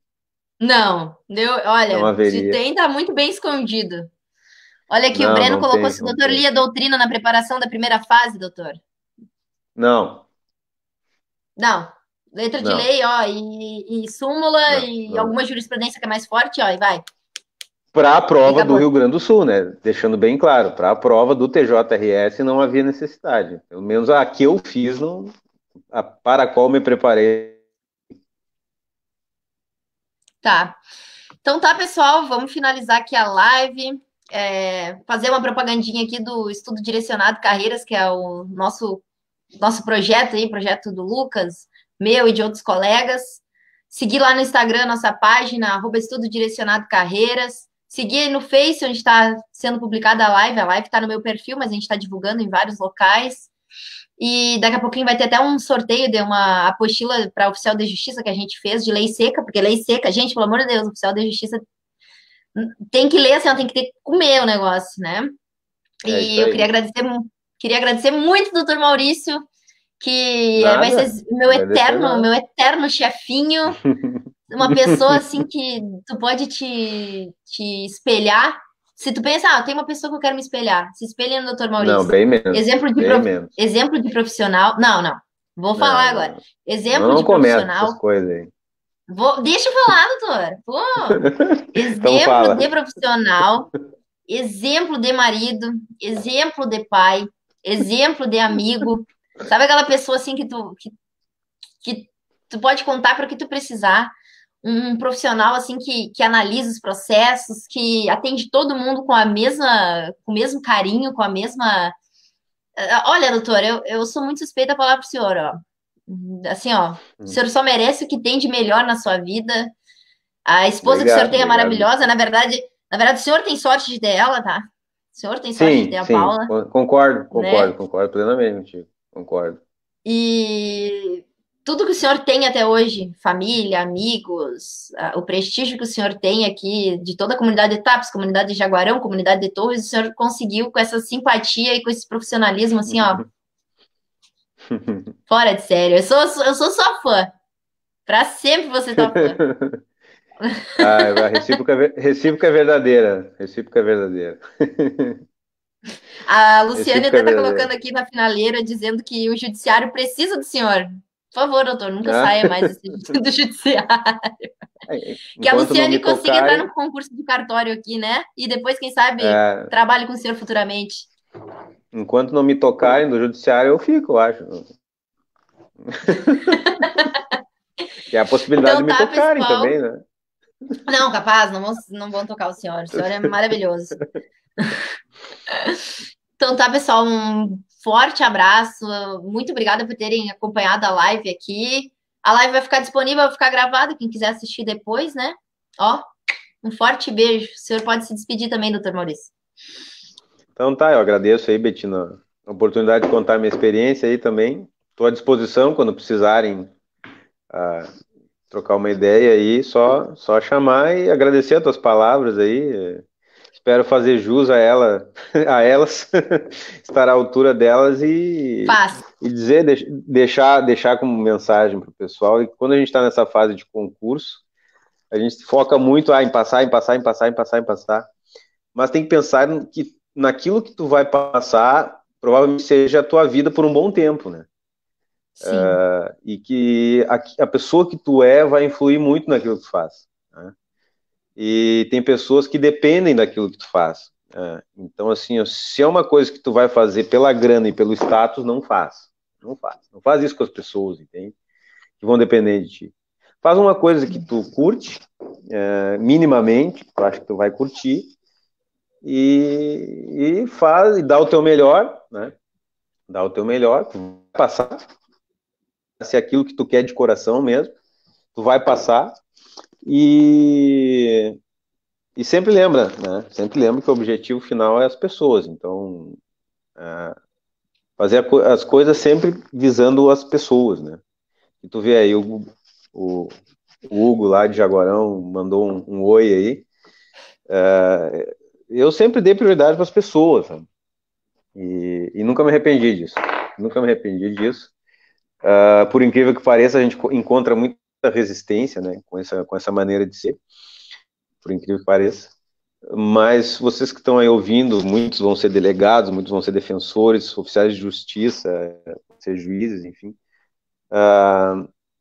Não, deu, Não olha, se haveria. tem, tá muito bem escondido. Olha aqui, o Não, Breno não colocou tem, se o não doutor tem. lia doutrina na preparação da primeira fase, doutor. Não, Não, letra de não, lei, ó, e súmula não, e não. alguma jurisprudência que é mais forte, ó, e vai. Para a E prova do acabou. Rio Grande do Sul, né? Deixando bem claro, para a prova do TJRS não havia necessidade. Pelo menos a que eu fiz, não, para a qual me preparei. Tá. Então tá, pessoal, vamos finalizar aqui a live. Fazer uma propagandinha aqui do Estudo Direcionado Carreiras, que é o nosso projeto aí, projeto do Lucas, meu e de outros colegas. Seguir lá no Instagram nossa página, @Estudo Direcionado Carreiras. Seguir aí no Face, onde está sendo publicada a live está no meu perfil, mas a gente está divulgando em vários locais. E daqui a pouquinho vai ter até um sorteio de uma apostila para oficial de justiça que a gente fez de lei seca, porque lei seca, gente, pelo amor de Deus, oficial de justiça tem que ler, assim, ó, tem que ter que comer o negócio, né? É E isso eu aí. queria agradecer muito, doutor Maurício, que vai ser Nada, agradecer meu nada. eterno chefinho, uma pessoa assim que tu pode te espelhar. Se tu pensa, tem uma pessoa que eu quero me espelhar, se espelha no doutor Não, Maurício. bem menos, bem menos. Exemplo de profissional. Não, não. Vou falar Não, agora. não, Exemplo não de começa essas profissional. coisas aí. Deixa eu falar, doutor. Pô, Então exemplo de fala. profissional, exemplo de marido, exemplo de pai, exemplo de amigo. Sabe aquela pessoa assim que tu pode contar para o que tu precisar. um profissional assim que analisa os processos, que atende todo mundo com o mesmo carinho, com a mesma. Olha, doutor, eu sou muito suspeita a falar pro senhor, ó. Assim, ó, o Hum. senhor só merece o que tem de melhor na sua vida. A esposa que o senhor Obrigado, tem é obrigado. maravilhosa. Na verdade, o senhor tem sorte de ter ela, tá? O senhor tem sorte de ter Sim, a sim, Paula, concordo, né? concordo, concordo plenamente contigo, concordo. E tudo que o senhor tem até hoje, família, amigos, o prestígio que o senhor tem aqui de toda a comunidade de TAPS, comunidade de Jaguarão, comunidade de Torres, o senhor conseguiu com essa simpatia e com esse profissionalismo, assim, ó, fora de sério. Eu sou sua fã. Pra sempre você tá fã. Ah, a recíproca é verdadeira, recíproca é verdadeira. A Luciane Recíproca é até tá colocando verdadeira. aqui na finaleira, dizendo que o judiciário precisa do senhor. Por favor, doutor, nunca Ah, saia mais do judiciário. Que a enquanto não me Luciane consiga entrar tocarem, no concurso de cartório aqui, né? E depois, quem sabe, é, trabalhe com o senhor futuramente. enquanto não me tocarem do judiciário, eu fico, eu acho. Que é a possibilidade de Então me tá, tocarem pessoal. também, né? Não, capaz, não vão tocar o senhor. O senhor é maravilhoso. Então tá, pessoal, um forte abraço. Muito obrigada por terem acompanhado a live aqui. A live vai ficar disponível, vai ficar gravada, quem quiser assistir depois, né? Ó, um forte beijo. O senhor pode se despedir também, doutor Maurício. Então tá, eu agradeço aí, Betina, a oportunidade de contar minha experiência aí também. Estou à disposição quando precisarem trocar uma ideia aí, só chamar e agradecer as tuas palavras aí. Espero fazer jus a ela, a elas, estar à altura delas Faz. e dizer, deixar como mensagem para o pessoal. E quando a gente está nessa fase de concurso, a gente foca muito em passar, em passar, em passar, em passar, em passar. Mas tem que pensar que naquilo que tu vai passar, provavelmente seja a tua vida por um bom tempo, né? Sim, E que a pessoa que tu é vai influir muito naquilo que tu faz, né? E tem pessoas que dependem daquilo que tu faz. Então, assim, se é uma coisa que tu vai fazer pela grana e pelo status, não faz. Não faz. Não faz isso com as pessoas, entende? Que vão depender de ti. Faz uma coisa que sim. tu curte, minimamente, tu acha que tu vai curtir, e faz, e dá o teu melhor, né? Dá o teu melhor, tu vai passar, se é aquilo que tu quer de coração mesmo, tu vai passar, e E sempre lembra, né? Sempre lembra que o objetivo final é as pessoas. Então, fazer as coisas sempre visando as pessoas, né? E tu vê aí o, o Hugo lá de Jaguarão mandou um oi aí. Eu sempre dei prioridade para as pessoas, sabe? E nunca me arrependi disso. Nunca me arrependi disso. Por incrível que pareça, a gente encontra muita resistência, né? Com essa maneira de ser. Por incrível que pareça. Mas vocês que estão aí ouvindo, muitos vão ser delegados, muitos vão ser defensores, oficiais de justiça, ser juízes, enfim.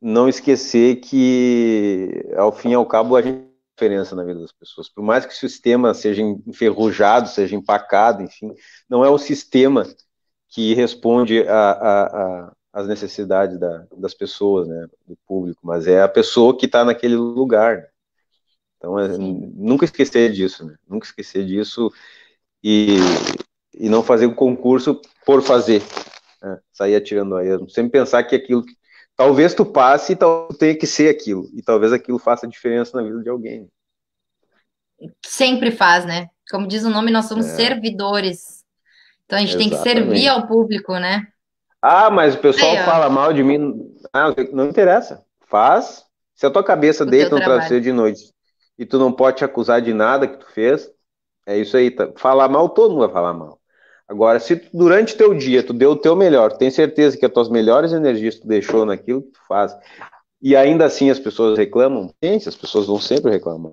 Não esquecer que, ao fim e ao cabo, a gente faz diferença na vida das pessoas. Por mais que o sistema seja enferrujado, seja empacado, enfim, não é o sistema que responde às necessidades das pessoas, né, do público, mas é a pessoa que está naquele lugar. Então, Sim. nunca esquecer disso, né? Nunca esquecer disso e, e não fazer o concurso por fazer, né? Sair atirando a esmo. Sempre pensar que aquilo, talvez tu passe e talvez tenha que ser aquilo, e talvez aquilo faça diferença na vida de alguém. Sempre faz, né? Como diz o nome, nós somos É, servidores. Então a gente tem que servir exatamente. ao público, né? Mas o Aí, pessoal ó, fala mal de mim. Não interessa. Faz. Se a tua cabeça o teu deita no trabalho. travesseiro de noite e tu não pode te acusar de nada que tu fez, é isso aí. Tá? Falar mal, todo mundo vai falar mal. Agora, se durante teu dia tu deu o teu melhor, tu tem certeza que as tuas melhores energias tu deixou naquilo que tu faz, e ainda assim as pessoas reclamam, gente, as pessoas vão sempre reclamar.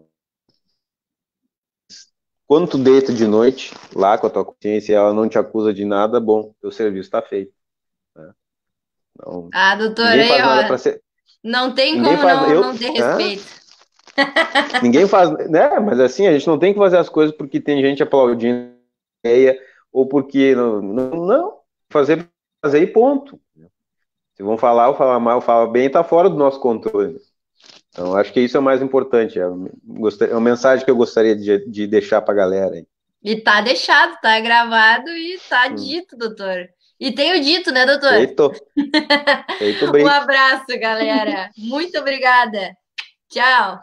Quando tu deita de noite, lá com a tua consciência, e ela não te acusa de nada, bom, teu serviço está feito. Né? Então, Ah, doutor, ninguém aí, faz nada para ó, ser. não tem Ninguém como faz. não ter respeito. Ninguém faz. Né? Mas assim, a gente não tem que fazer as coisas porque tem gente aplaudindo a ideia ou porque. Não. Fazer e ponto. Se vão falar ou falar mal, falar bem, tá fora do nosso controle. Então, acho que isso é o mais importante. É uma mensagem que eu gostaria de deixar para a galera. Aí. E tá deixado, tá gravado e tá Hum. dito, doutor. E tenho dito, né, doutor? Feito. Feito, Um Bri. abraço, galera. Muito obrigada. Tchau.